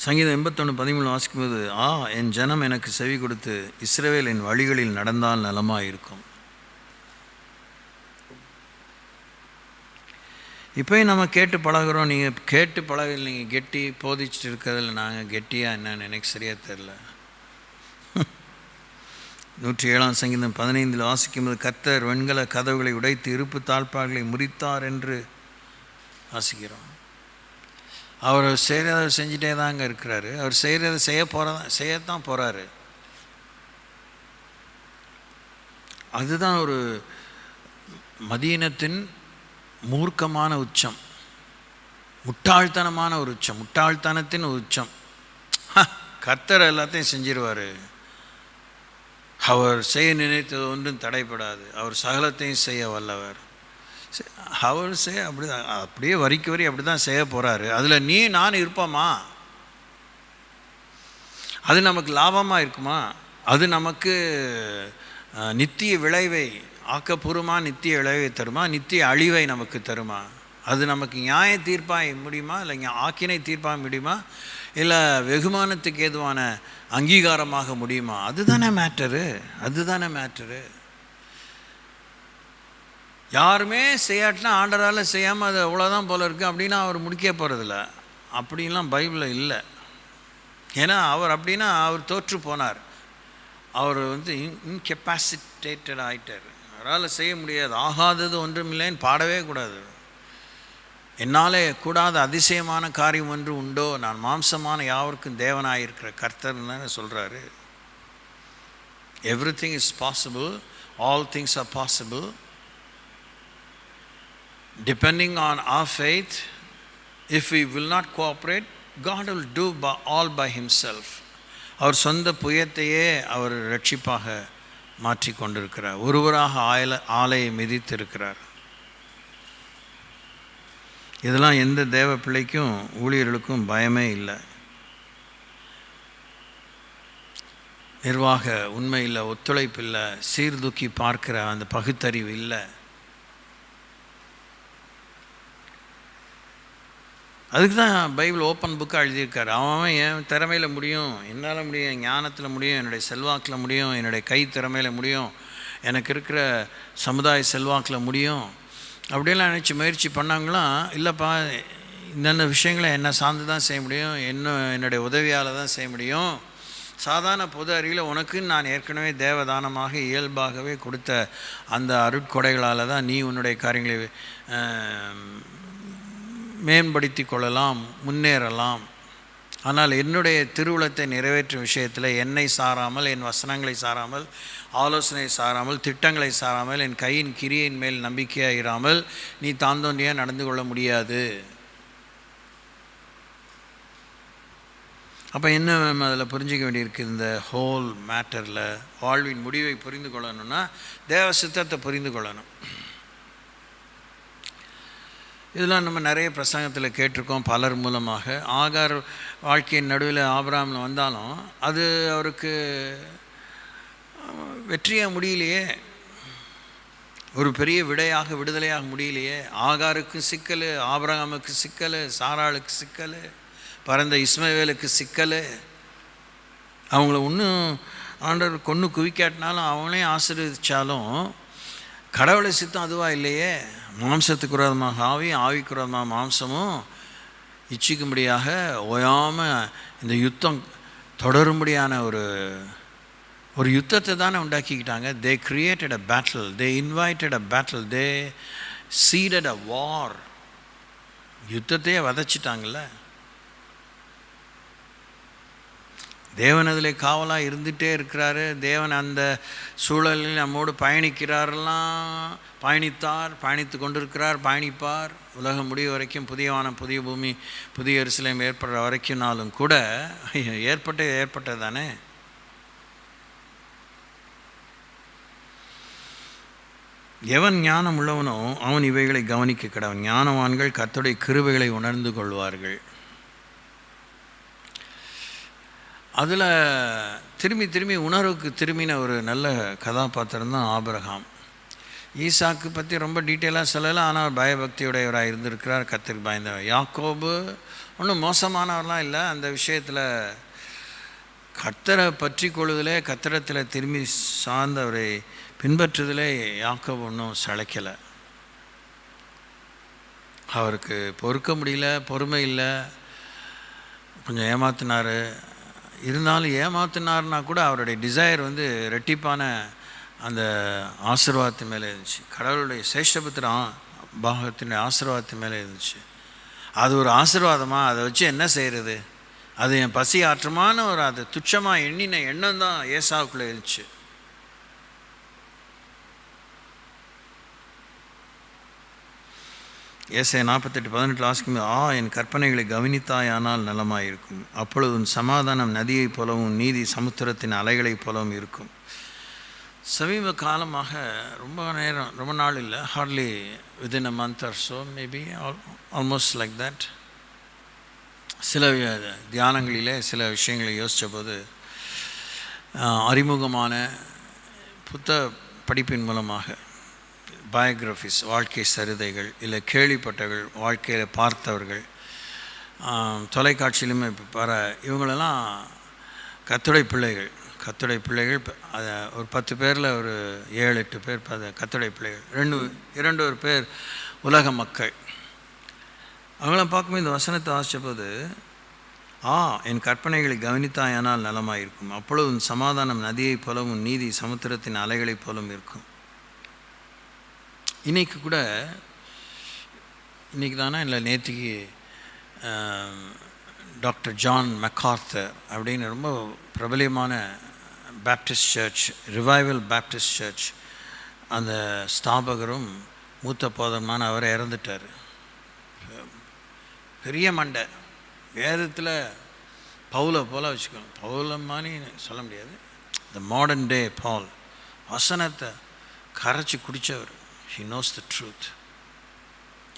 Speaker 1: சங்கீதம் 81:13 வாசிக்கும்போது, என் ஜனம் எனக்கு செவி கொடுத்து இஸ்ரவேல் என் வழிகளில் நடந்தால் நலமாக இருக்கும். இப்போயும் நம்ம கேட்டு பழகிறோம். நீங்கள் கேட்டு பழகல, நீங்கள் கெட்டி போதிச்சுட்டு இருக்கிறதில்ல. நாங்கள் கெட்டியாக என்னன்னு எனக்கு சரியாக தெரில. 107 சங்கீதம் 15 வாசிக்கும்போது, கர்த்தர் வெண்கல கதவுகளை உடைத்து இருப்பு தாழ்பார்களை முறித்தார் என்று வாசிக்கிறோம். அவர் செய்கிறத செஞ்சிட்டே தாங்க இருக்கிறாரு. அவர் செய்கிறத செய்யத்தான் போகிறாரு. அதுதான் ஒரு மதீனத்தின் மூர்க்கமான உச்சம், முட்டாள்தனமான ஒரு உச்சம், முட்டாள்தனத்தின் உச்சம். கர்த்தர் எல்லாத்தையும் செஞ்சிருவார். அவர் செய்ய நினைத்தது ஒன்றும் தடைப்படாது. அவர் சகலத்தையும் செய்ய வல்லவர். அவர் செய்ய அப்படி அப்படியே வரிக்கு வரி அப்படி தான் செய்ய போகிறாரு. அதில் நீ நான் இருப்போமா? அது நமக்கு லாபமாக இருக்குமா? அது நமக்கு நித்திய விளைவை, ஆக்கப்பூர்வமாக நித்திய விளைவை தருமா? நித்திய அழிவை நமக்கு தருமா? அது நமக்கு நியாய தீர்ப்பாக முடியுமா? இல்லை ஆக்கினை தீர்ப்பாக முடியுமா? இல்லை வெகுமானத்துக்கு ஏதுவான அங்கீகாரமாக முடியுமா? அதுதானே மேட்டரு. அதுதானே மேட்டரு. யாருமே செய்யாட்டினா ஆண்டரால் செய்யாமல் அது அவ்வளோதான் போல இருக்குது அப்படின்னா அவர் முடிக்க போகிறதில்ல. அப்படின்லாம் பைபிளில் இல்லை. ஏன்னா அவர் அப்படின்னா அவர் தோற்று போனார். அவர் இன்கெப்பாசிட்டேட்டட் ஆகிட்டார். அவரால் செய்ய முடியாது, ஆகாதது ஒன்றும் இல்லைன்னு பாடவே கூடாது. என்னாலே கூடாத அதிசயமான காரியம் ஒன்று உண்டோ, நான் மாம்சமான யாவருக்கும் தேவனாயிருக்கிற கர்த்தர்னு தானே சொல்கிறாரு. Everything is possible, all things are possible depending on our faith. If we will not cooperate, God will do all by himself. அவர் சொந்த புயத்தையே அவர் ரட்சிப்பாக மாற்றி கொண்டிருக்கிறார். ஒருவராக ஆலையை மிதித்திருக்கிறார். இதெல்லாம் எந்த தேவ பிள்ளைக்கும் ஊழியர்களுக்கும் பயமே இல்லை. நிர்வாக உண்மை இல்லை, ஒத்துழைப்பு இல்லை, சீர்தூக்கி பார்க்கிற அந்த பகுத்தறிவு இல்லை. அதுக்கு தான் பைபிள் ஓப்பன் புக்காக எழுதியிருக்காரு. அவன் என் திறமையில் முடியும், என்னால் முடியும், என் ஞானத்தில் முடியும், என்னுடைய செல்வாக்கில் முடியும், என்னுடைய கை திறமையில் முடியும், எனக்கு இருக்கிற சமுதாய செல்வாக்கில் முடியும் அப்படியெல்லாம் நினச்சி முயற்சி பண்ணாங்களாம். இல்லைப்பா, இந்தந்த விஷயங்களை என்னை சார்ந்து தான் செய்ய முடியும், என்னுடைய உதவியால் தான் செய்ய முடியும். சாதாரண பொது அறிவில் உனக்குன்னு நான் ஏற்கனவே தேவதானமாக இயல்பாகவே கொடுத்த அந்த அருட்கொடைகளால் தான் நீ உன்னுடைய காரியங்களை மேம்படுத்தி கொள்ளலாம், முன்னேறலாம். ஆனால் என்னுடைய திருவுளத்தை நிறைவேற்றும் விஷயத்தில் என்னை சாராமல், என் வசனங்களை சாராமல், ஆலோசனை சாராமல், திட்டங்களை சாராமல், என் கையின் கிரியின் மேல் நம்பிக்கையாக இராமல் நீ தாந்தோண்டியாக நடந்து கொள்ள முடியாது. அப்போ என்ன அதில் புரிஞ்சிக்க வேண்டியிருக்கு? இந்த ஹோல் மேட்டரில் வாழ்வின் முடிவை புரிந்து கொள்ளணும்னா தேவ சித்தத்தை புரிந்து கொள்ளணும். இதெல்லாம் நம்ம நிறைய பிரசங்கத்தில் கேட்டிருக்கோம் பலர் மூலமாக. ஆகார் வாழ்க்கையின் நடுவில் ஆபிரகாமில் வந்தாலும் அது அவருக்கு வெற்றியாக முடியலையே, ஒரு பெரிய விடுதலையாக முடியலையே. ஆகாருக்கு சிக்கல், ஆபிரகாமுக்கு சிக்கல், சாராளுக்கு சிக்கல், பிறந்த இஸ்மவேலுக்கு சிக்கல். அவங்கள இன்னும் ஆண்டவர் கொன்று குவிக்காட்டினாலும் அவங்களையும் ஆசீர்வதித்தாலும் கடவுளை சித்தம் அதுவாக இல்லையே. மாம்சத்துக்கு விரோதமாக ஆவிக்கு விரோதமாக மாம்சமும் இச்சிக்கும்படியாக ஓயாமல் இந்த யுத்தம் தொடரும்படியான ஒரு யுத்தத்தை தானே உண்டாக்கிக்கிட்டாங்க. They created a battle, they invited a battle, they seeded a war. யுத்தத்தையே வதைச்சிட்டாங்கல்ல. தேவன் அதில் காவலாக இருந்துகிட்டே இருக்கிறாரு. தேவன் அந்த சூழலில் நம்மோடு பயணித்து கொண்டிருக்கிறார், பயணிப்பார். உலகம் முடிவு வரைக்கும், புதிய வானம் புதிய பூமி புதிய எருசலேம் ஏற்படுற வரைக்கும்னாலும் கூட ஏற்பட்டது தானே. எவன் ஞானம் உள்ளவனோ அவன் இவைகளை கவனிக்க கடவன். ஞானவான்கள் கர்த்தருடைய கிருபைகளை உணர்ந்து கொள்வார்கள். அதில் திரும்பி உணர்வுக்கு திரும்பின ஒரு நல்ல கதாபாத்திரம் தான் ஆபிரகாம். ஈசாக்கு பற்றி ரொம்ப டீட்டெயிலாக சொல்லலாம், ஆனால் பயபக்தியுடையவராக இருந்திருக்கிறார், கர்த்தருக்கு பயந்தவர். யாக்கோபு ஒன்றும் மோசமானவரெலாம் இல்லை. அந்த விஷயத்தில் கர்த்தரை பற்றி கொள்வதிலே, கர்த்தரத்தில் திரும்பி சார்ந்தவரை பின்பற்றுதலே யாக்கோபு ஒன்றும் சளைக்கலை. அவருக்கு பொறுக்க முடியல, பொறுமை இல்லை, கொஞ்சம் ஏமாத்தினார். இருந்தாலும் ஏமாத்தினார்னா கூட அவருடைய டிசையர் ரெட்டிப்பான அந்த ஆசீர்வாதத்தின் மேலே இருந்துச்சு. கடவுளுடைய சேஷ்டபுத்திர பாகத்தினுடைய ஆசீர்வாதத்தின் மேலே இருந்துச்சு. அது ஒரு ஆசீர்வாதமாக அதை வச்சு என்ன செய்கிறது? அது என் பசி ஆற்றமான அது துச்சமாக எண்ணின எண்ணம் தான் ஏசாவுக்குள்ளே இருந்துச்சு. ஏசாயா 48:18 வாசிக்கும், என் கற்பனைகளை கவனித்தாயானால் நலமாயிருக்கும், அப்பொழுது உன் சமாதானம் நதியைப் போலவும் நீதி சமுத்திரத்தின் அலைகளைப் போலவும் இருக்கும். சமீப காலமாக ரொம்ப நாள் இல்லை, hardly within a month or so, maybe almost like that, சில தியானங்களிலே சில விஷயங்களை யோசித்த போது அறிமுகமான படிப்பின் மூலமாக பயோகிராஃபிஸ், வாழ்க்கை சரிதைகள், இல்லை கேள்விப்பட்டவர்கள், வாழ்க்கையில் பார்த்தவர்கள், தொலைக்காட்சியிலுமே இவங்களெல்லாம் கர்த்தருடைய பிள்ளைகள் அதை ஒரு 10 பேரில் ஒரு 7-8 பேர் கர்த்தருடைய பிள்ளைகள், 2 பேர் உலக மக்கள். அவங்களாம் பார்க்கும்போது இந்த வசனத்தை வாசித்த போது, என் கற்பனைகளை கவனித்தாயானால் நலமாயிருக்கும், அப்பொழுது உன் சமாதானம் நதியைப் போலவும் நீதி சமுத்திரத்தின் அலைகளைப் போலவும் இருக்கும். இன்றைக்கி கூட, இன்றைக்கி தானே இல்லை நேற்றுக்கு டாக்டர் ஜான் மெக்கார்த்தர் அப்படின்னு ரொம்ப பிரபலியமான Baptist church, revival Baptist church, அந்த ஸ்தாபகரும் மூத்த போதமான அவர் இறந்துட்டார். பெரிய மண்டை, வேதத்தில் பவுலை போல் வச்சுக்கணும், பவுலம்மானி சொல்ல முடியாது, த மாடர்ன் டே பால், வசனத்தை கரைச்சி குடித்தவர். He knows the truth.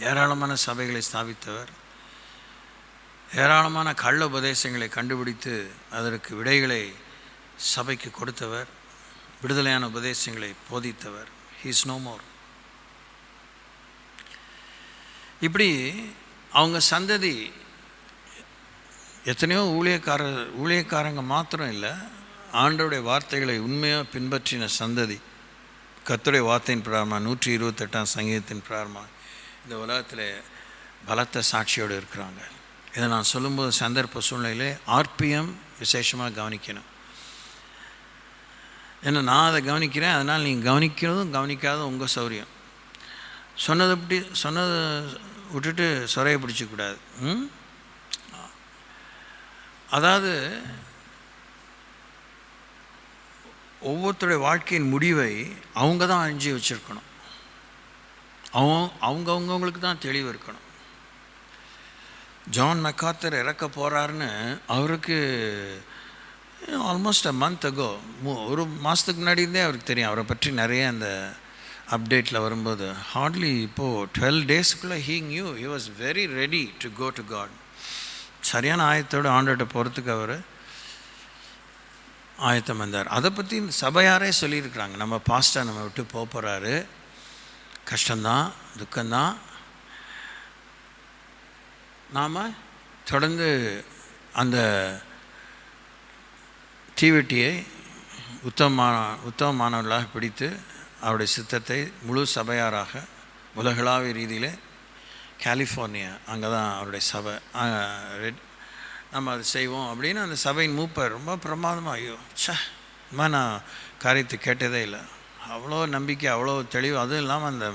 Speaker 1: ஏராளமான சபைகளை ஸ்தாபித்தவர், ஏராளமான கள்ள உபதேசங்களை கண்டுபிடித்து அதற்கு விடைகளை சபைக்கு கொடுத்தவர், விடுதலையான உபதேசங்களை போதித்தவர். He is no more. இப்படி அவங்க சந்ததி எத்தனையோ ஊழியக்காரங்க மாத்திரம் இல்லை, ஆண்டவருடைய வார்த்தைகளை உண்மையாக பின்பற்றின சந்ததி, கர்த்தருடைய வார்த்தையின் பிரகாரமாக 128ஆம் சங்கீதத்தின் பிரகாரமாக இந்த உலகத்தில் பலத்த சாட்சியோடு இருக்கிறாங்க. இதை நான் சொல்லும்போது சந்தர்ப்ப சூழ்நிலையிலே ஆர்பிஎம் விசேஷமாக கவனிக்கணும். ஏன்னா நான் அதை கவனிக்கிறேன், அதனால் நீங்கள் கவனிக்கிறதும் கவனிக்காதும் உங்கள் சௌரியம். சொன்னதை விட்டுட்டு சொறையை பிடிச்சிக்கூடாது. அதாவது ஒவ்வொருத்தருடைய வாழ்க்கையின் முடிவை அவங்க தான் அழிஞ்சு வச்சுருக்கணும், அவங்கவுங்களுக்கு தான் தெளிவு இருக்கணும். ஜான் மெக்கார்த்தர் இறக்க போகிறாருன்னு அவருக்கு ஆல்மோஸ்ட் அ மந்த் அகோ, ஒரு மாதத்துக்கு முன்னாடி இருந்தே அவருக்கு தெரியும். அவரை பற்றி நிறைய அந்த அப்டேட்டில் வரும்போது ஹார்ட்லி இப்போது 12 டேஸ்க்குள்ளே he was very ready to go to God. சரியான ஆயத்தோடு ஆண்டோட்ட போகிறதுக்கு அவர் ஆயத்தம் வந்தார். அதை பற்றி சபையாரே சொல்லியிருக்கிறாங்க, நம்ம பாஸ்டர் நம்ம விட்டு போகிறாரு, கஷ்டம்தான், துக்கம்தான், நாம் தொடர்ந்து அந்த தீவெட்டியை உத்தமமானவர்களாக பிடித்து அவருடைய சித்தத்தை முழு சபையாராக உலகளாவிய ரீதியில் கலிஃபோர்னியா, அங்கே தான் அவருடைய சபை, நம்ம அதை செய்வோம் அப்படின்னு அந்த சபையின் மூப்பர் ரொம்ப பிரமாதமாக, ஐயோ நான் காரியத்தை கேட்டதே இல்லை, அவ்வளோ நம்பிக்கை, அவ்வளோ தெளிவு. அதுவும் இல்லாமல் அந்த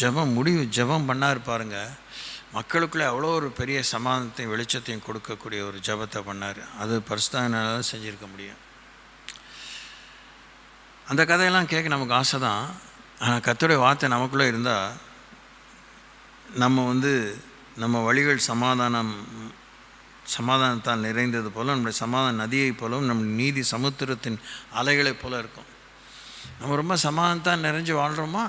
Speaker 1: ஜெபம் பண்ணார் பாருங்க, மக்களுக்குள்ளே அவ்வளோ ஒரு பெரிய சமாதானத்தையும் வெளிச்சத்தையும் கொடுக்கக்கூடிய ஒரு ஜெபத்தை பண்ணார். அது பரிசுத்தனால தான் செஞ்சுருக்க முடியும். அந்த கதையெல்லாம் கேட்க நமக்கு ஆசை தான். ஆனால் கர்த்தருடைய வார்த்தை நமக்குள்ளே இருந்தால் நம்ம வழிகள் சமாதானத்தால் நிறைந்தது போல, நம்முடைய சமாதான நதியை போலவும் நம் நீதி சமுத்திரத்தின் அலைகளை போல இருக்கும். நம்ம ரொம்ப சமாதானத்தான் நிறைஞ்சு வாழ்கிறோமா?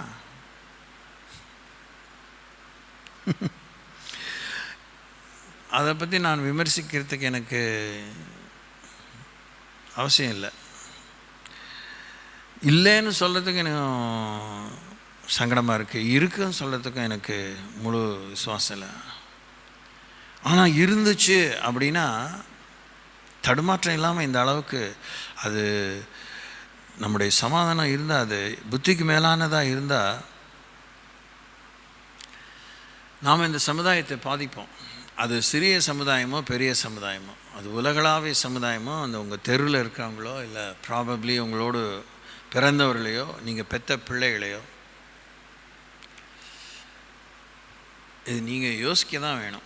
Speaker 1: அதை பற்றி நான் விமர்சிக்கிறதுக்கு எனக்கு அவசியம் இல்லை. இல்லைன்னு சொல்கிறதுக்கு எனக்கு சங்கடமாக இருக்குன்னு சொல்கிறதுக்கும் எனக்கு முழு விசுவாசம் இல்லை. ஆனால் இருந்துச்சு அப்படின்னா தடுமாற்றம் இல்லாமல் இந்த அளவுக்கு அது நம்முடைய சமாதானம் இருந்தால், அது புத்திக்கு மேலானதாக இருந்தால் நாம் இந்த சமுதாயத்தை பாதிப்போம். அது சிறிய சமுதாயமோ பெரிய சமுதாயமோ, அது உலகளாவிய சமுதாயமோ, அந்த உங்கள் தெருவில் இருக்கிறவங்களோ, இல்லை ப்ராபப்ளி உங்களோடு பிறந்தவர்களையோ, நீங்கள் பெற்ற பிள்ளைகளையோ, இது நீங்கள் யோசிக்க தான் வேணும்.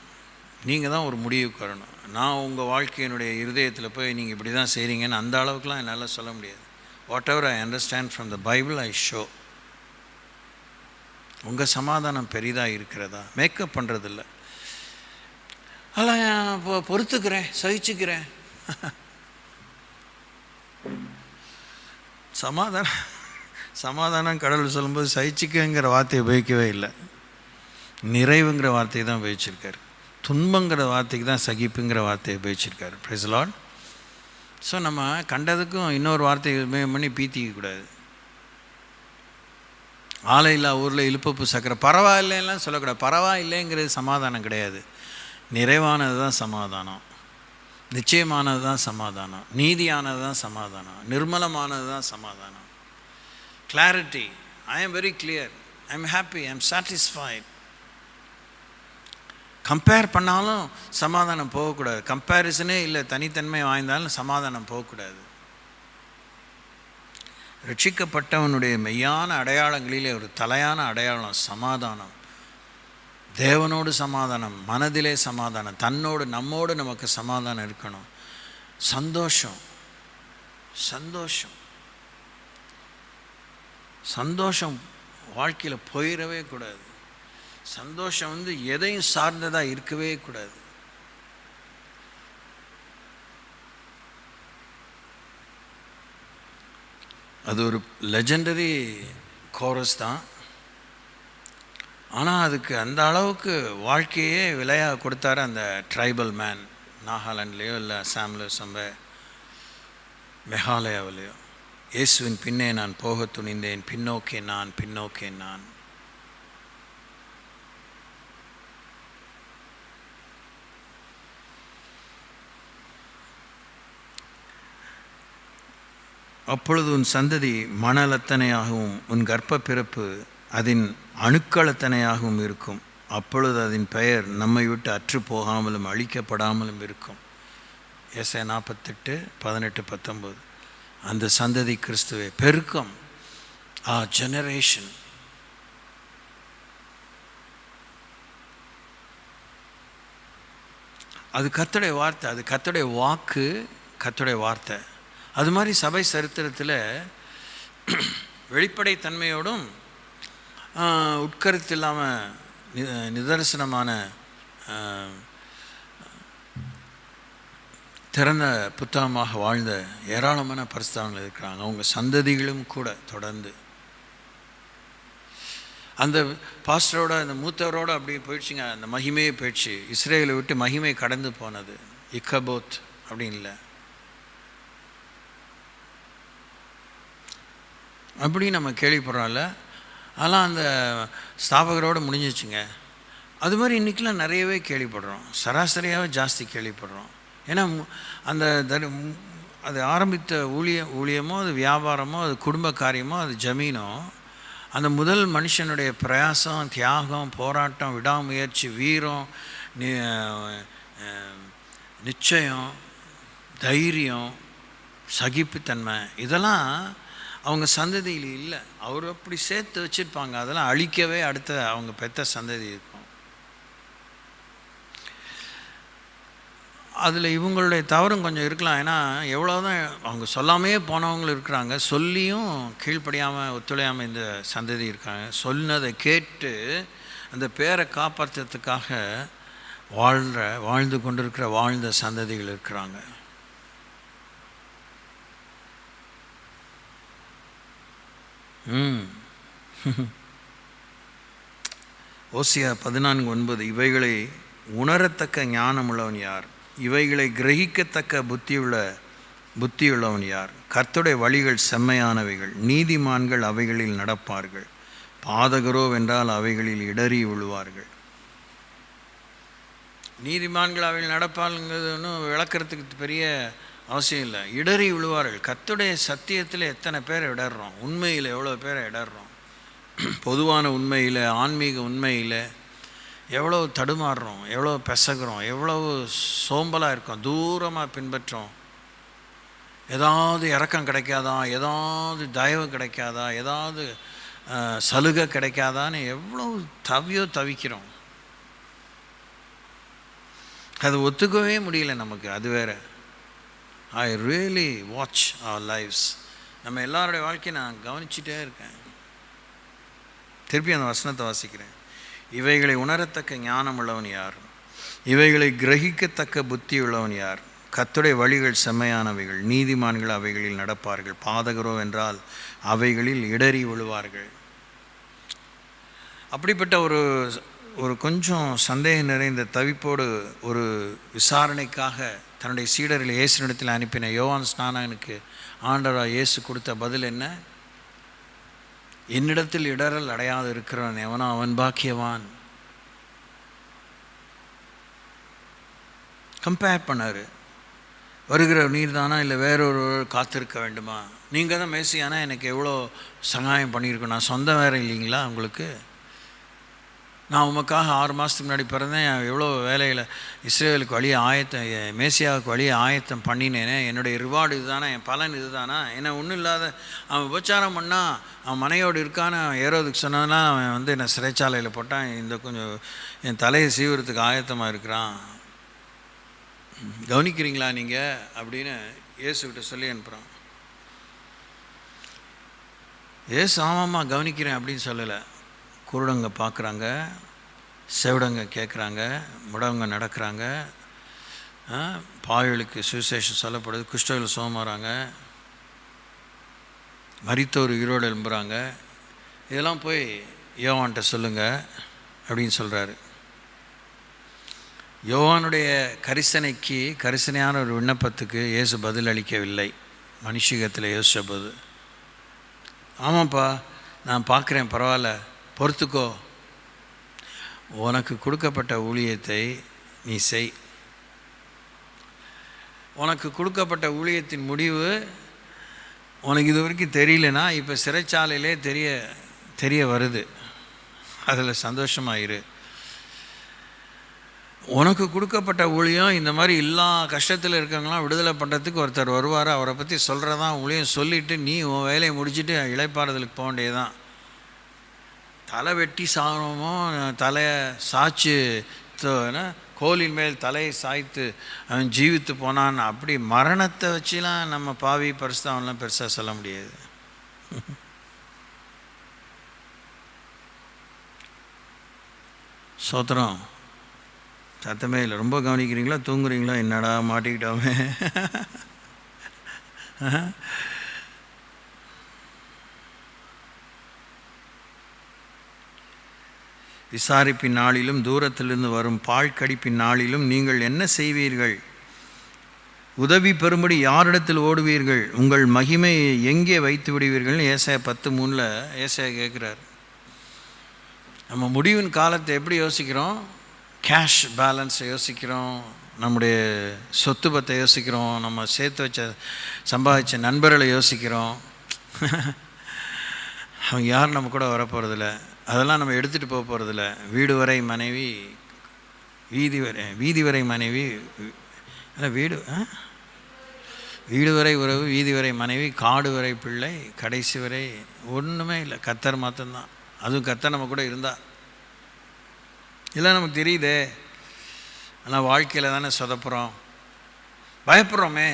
Speaker 1: நீங்கள் தான் ஒரு முடிவுக்கு வரணும். நான் உங்கள் வாழ்க்கையினுடைய இருதயத்தில் போய் நீங்கள் இப்படி தான் செய்கிறீங்கன்னு அந்த அளவுக்குலாம் என்னால் சொல்ல முடியாது. What ever I understand from the Bible I show. உங்கள் சமாதானம் பெரிதாக இருக்கிறதா? மேக்கப் பண்ணுறதில்ல, அதெல்லாம் பொறுத்துக்கிறேன், சகிச்சுக்கிறேன். சமாதானம் கடவுள் சொல்லும்போது சகிச்சுக்குங்கிற வார்த்தையை உபயோகிக்கவே இல்லை, நிறைவுங்கிற வார்த்தையை தான் உபயோகிச்சிருக்காரு. துன்பங்கிற வார்த்தைக்கு தான் சகிப்புங்கிற வார்த்தையை உபயோகிச்சிருக்காரு. Praise the Lord. ஸோ நம்ம கண்டதுக்கும் இன்னொரு வார்த்தையை உபயோகம் பண்ணி பீத்திக்கக்கூடாது. ஆலை இல்லா ஊரில் இழுப்பப்பு சக்கரை பரவாயில்லைலாம் சொல்லக்கூடாது. பரவாயில்லைங்கிறது சமாதானம் கிடையாது. நிறைவானது தான் சமாதானம், நிச்சயமானது தான் சமாதானம், நீதியானது தான் சமாதானம், நிர்மலமானது தான் சமாதானம். Clarity, I am very clear, I am happy, ஐ ஆம் சாட்டிஸ்ஃபைட். கம்பேர் பண்ணாலும் சமாதானம் போகக்கூடாது. கம்பேரிசனே இல்லை, தனித்தன்மை வாய்ந்தாலும் சமாதானம் போகக்கூடாது. ரட்சிக்கப்பட்டவனுடைய மெய்யான அடையாளங்களிலே ஒரு தலையான அடையாளம் சமாதானம். தேவனோடு சமாதானம், மனதிலே சமாதானம், தன்னோடு நம்மோடு நமக்கு சமாதானம் இருக்கணும். சந்தோஷம், சந்தோஷம், சந்தோஷம் வாழ்க்கையில் போயிடவே கூடாது. சந்தோஷம் எதையும் சார்ந்ததாக இருக்கவே கூடாது. அது ஒரு லெஜெண்டரி கோரஸ் தான். ஆனால் அதுக்கு அந்த அளவுக்கு வாழ்க்கையே விலையாக கொடுத்தாரு அந்த ட்ரைபல் மேன். நாகாலாண்ட்லேயோ இல்லை அசாம்லேயோ மெகாலயாவிலேயோ. இயேசுவின் பின்னே நான் போக துணிந்தேன், பின்னோக்கே நான், பின்னோக்கே நான். அப்பொழுது உன் சந்ததி மணலத்தனையாகவும் உன் கர்ப்ப பிறப்பு அதன் அணுக்களத்தனையாகவும் இருக்கும். அப்பொழுது அதன் பெயர் நம்மை விட்டு அற்று போகாமலும் அழிக்கப்படாமலும் இருக்கும். ஏசாயா 48:18-19. அந்த சந்ததி கிறிஸ்துவே. பெருக்கம், ஜெனரேஷன். அது கர்த்தருடைய வார்த்தை, அது கர்த்தருடைய வாக்கு, கர்த்தருடைய வார்த்தை. அது மாதிரி சபை சரித்திரத்தில் வெளிப்படைத்தன்மையோடும் உட்கருத்து இல்லாமல் நிதர்சனமான திறந்த புத்தகமாக வாழ்ந்த ஏராளமான பரிசுத்தவான்கள் இருக்கிறாங்க. அவங்க சந்ததிகளும் கூட தொடர்ந்து அந்த பாஸ்டரோட அந்த மூத்தவரோட அப்படி போயிடுச்சுங்க. அந்த மகிமையே போயிடுச்சு. இஸ்ரேலை விட்டு மகிமை கடந்து போனது. இக்கபோத் அப்படின்னு இல்லை, அப்படி நம்ம கேள்விப்படுறோம்ல. அதெல்லாம் அந்த ஸ்தாபகரோடு முடிஞ்சிச்சுங்க. அது மாதிரி இன்றைக்கெலாம் நிறையவே கேள்விப்படுறோம், சராசரியாகவே ஜாஸ்தி கேள்விப்படுறோம். ஏன்னா அந்த அது ஆரம்பித்த ஊழியமோ, அது வியாபாரமோ, அது குடும்ப காரியமோ, அது ஜமீனோ, அந்த முதல் மனுஷனுடைய பிரயாசம், தியாகம், போராட்டம், விடாமுயற்சி, வீரம், நிச்சயம், தைரியம், சகிப்புத்தன்மை, இதெல்லாம் அவங்க சந்ததியில் இல்லை. அவர் அப்படி சேர்த்து வச்சுருப்பாங்க. அதெல்லாம் அழிக்கவே அடுத்த அவங்க பெற்ற சந்ததி இருக்கும். அதில் இவங்களுடைய தவறும் கொஞ்சம் இருக்கலாம். ஏன்னா எவ்வளோதான் அவங்க சொல்லாமே போனவங்களும் இருக்கிறாங்க, சொல்லியும் கீழ்ப்படியாமல் ஒத்துழையாமல் இந்த சந்ததி இருக்காங்க. சொன்னதை கேட்டு அந்த பேரை காப்பாற்றுறதுக்காக வாழ்ந்து கொண்டிருக்கிற வாழ்ந்த சந்ததிகள் இருக்கிறாங்க. ஓசியா 14:9. இவைகளை உணரத்தக்க ஞானமுள்ளவன் யார்? இவைகளை கிரகிக்கத்தக்க புத்தியுள்ளவன் யார்? கர்த்தருடைய வழிகள் செம்மையானவைகள், நீதிமான்கள் அவைகளில் நடப்பார்கள். பாதகரோ வென்றால் அவைகளில் இடறி விழுவார்கள். நீதிமான்கள் அவைகள் நடப்பாருங்கிறது ஒன்றும் விளக்கிறதுக்கு பெரிய அவசியம் இல்லை. இடறி விழுவார்கள். கர்த்தருடைய சத்தியத்தில் எத்தனை பேர் இடர்றோம், உண்மையில் எவ்வளோ பேரை இடர்றோம், பொதுவான உண்மையில், ஆன்மீக உண்மையில் எவ்வளோ தடுமாறுறோம், எவ்வளோ பெசகிறோம், எவ்வளவு சோம்பலாக இருக்கோம், தூரமாக பின்பற்றோம். ஏதாவது இறக்கம் கிடைக்காதா, ஏதாவது தயவு கிடைக்காதா, ஏதாவது சலுகை கிடைக்காதான்னு எவ்வளோ தவிக்கிறோம். அது ஒத்துக்கவே முடியல நமக்கு. அது வேறு. I really watch our lifes. நம்ம எல்லாருடைய வாழ்க்கையை நான் கவனிச்சுட்டே இருக்கேன். திருப்பி அந்த வசனத்தை வாசிக்கிறேன். இவைகளை உணரத்தக்க ஞானம் உள்ளவன் யார்? இவைகளை கிரகிக்கத்தக்க புத்தி உள்ளவன் யார்? கர்த்தருடைய வழிகள் செம்மையானவைகள், நீதிமான்கள் அவைகளில் நடப்பார்கள். பாதகரோ என்றால் அவைகளில் இடறி விழுவார்கள். அப்படிப்பட்ட ஒரு கொஞ்சம் சந்தேகம் நிறைந்த தவிப்போடு ஒரு விசாரணைக்காக தன்னுடைய சீடர்கள் இயேசுனிடத்தில் அனுப்பின யோவான் ஸ்நானகனுக்கு ஆண்டவராக இயேசு கொடுத்த பதில் என்ன? என்னிடத்தில் இடரல் அடையாது இருக்கிறவன் எவனோ அவன் பாக்கியவான். கம்பேர் பண்ணார். வருகிற நீர் தானா இல்லை வேறொரு காத்திருக்க வேண்டுமா? நீங்கள் தான் மேசியானா எனக்கு எவ்வளோ சகாயம் பண்ணியிருக்கோம். நான் சொந்தம் வேறு இல்லைங்களா உங்களுக்கு? நான் உமக்காக 6 மாதத்துக்கு முன்னாடி பிறந்தேன். எவ்வளோ வேலையில் இஸ்ரேலுக்கு வழியை மேசியாவுக்கு வழியை ஆயத்தம் பண்ணினேனே. என்னுடைய ரிவார்டு இது தானே, என் பலன் இது தானா? ஏன்னா ஒன்றும் இல்லாத அவன் விபச்சாரம் பண்ணால் அவன் மனையோடு இருக்கான்னு அவன் ஏறோதுக்கு சொன்னதுனா அவன் என்னை சிறைச்சாலையில் போட்டான். இந்த கொஞ்சம் என் தலையை சீவுறதுக்கு ஆயத்தமாக இருக்கிறான். கவனிக்கிறீங்களா நீங்கள் அப்படின்னு இயேசுக்கிட்ட சொல்லி அனுப்புகிறான். ஏசு ஆமாம்மா கவனிக்கிறேன் அப்படின்னு சொல்லலை. குருடங்க பார்க்குறாங்க, செவிடங்க கேட்குறாங்க, முடவங்க நடக்கிறாங்க, பாவிகளுக்கு சுவிசேஷம் சொல்லப்படுது, குஷ்டர்கள் சுகமாகறாங்க, மரித்தோர் உயிரோடு எழும்புகிறாங்க. இதெல்லாம் போய் யோவான்கிட்ட சொல்லுங்கள் அப்படின்னு சொல்கிறாரு. யோவானுடைய கரிசனையான ஒரு விண்ணப்பத்துக்கு இயேசு பதில் அளிக்கவில்லை. மனுஷிகத்தில் யோசிச்சபோது, ஆமாப்பா நான் பார்க்குறேன், பரவாயில்ல, பொறுத்துக்கோ, உனக்கு கொடுக்கப்பட்ட ஊழியத்தை நீ செய். உனக்கு கொடுக்கப்பட்ட ஊழியத்தின் முடிவு உனக்கு இது வரைக்கும் தெரியலனா இப்போ சிறைச்சாலையிலே தெரிய வருது. அதில் சந்தோஷமாயிரு. உனக்கு கொடுக்கப்பட்ட ஊழியம் இந்த மாதிரி எல்லா கஷ்டத்தில் இருக்கவங்களாம் விடுதலை பண்ணுறதுக்கு ஒருத்தர் வருவார். அவரை பற்றி சொல்கிறதான் ஊழியம். சொல்லிவிட்டு நீ உன் வேலையை முடிச்சுட்டு இளைப்பாறுதலுக்கு போக வேண்டியதுதான். தலை வெட்டி சாகணுமோ, தலையை சாய்ச்சி கோலின் மேல் தலையை சாய்த்து அவன் ஜீவித்து போனான். அப்படி மரணத்தை வச்சுலாம் நம்ம பாவி பரிசுத்தவன்லாம் பெருசாக சொல்ல முடியாது. சோத்திரம். சத்தமே இல்லை. ரொம்ப கவனிக்கிறீங்களா? தூங்குறீங்களா? என்னடா மாட்டிக்கிட்டோமே. விசாரிப்பின் நாளிலும் தூரத்திலிருந்து வரும் பால் கடிப்பின் நாளிலும் நீங்கள் என்ன செய்வீர்கள்? உதவி பெறும்படி யாரிடத்தில் ஓடுவீர்கள்? உங்கள் மகிமை எங்கே வைத்து விடுவீர்கள்? ஏசாயா 10:3 ஏசாயா கேட்குறார். நம்ம முடிவின் காலத்தை எப்படி யோசிக்கிறோம்? கேஷ் பேலன்ஸை யோசிக்கிறோம், நம்முடைய சொத்து பத்தை யோசிக்கிறோம், நம்ம சேர்த்து சம்பாதிச்ச நண்பர்களை யோசிக்கிறோம். அவங்க யாரும் நம்ம கூட வரப்போகிறதில்ல, அதெல்லாம் நம்ம எடுத்துகிட்டு போக போகிறதில்ல. வீடு வரை மனைவி, வீதி வரை மனைவி, இல்லை வீடு வரை உறவு, வீதி வரை மனைவி, காடு வரை பிள்ளை, கடைசி வரை ஒன்றுமே இல்லை. கர்த்தர் மாத்திரம்தான். அதுவும் கர்த்தர் நம்ம கூட இருந்தால். இல்லை நமக்கு தெரியுதே, ஆனால் வாழ்க்கையில் தானே சொதப்புறோம், பயப்படுறோமே,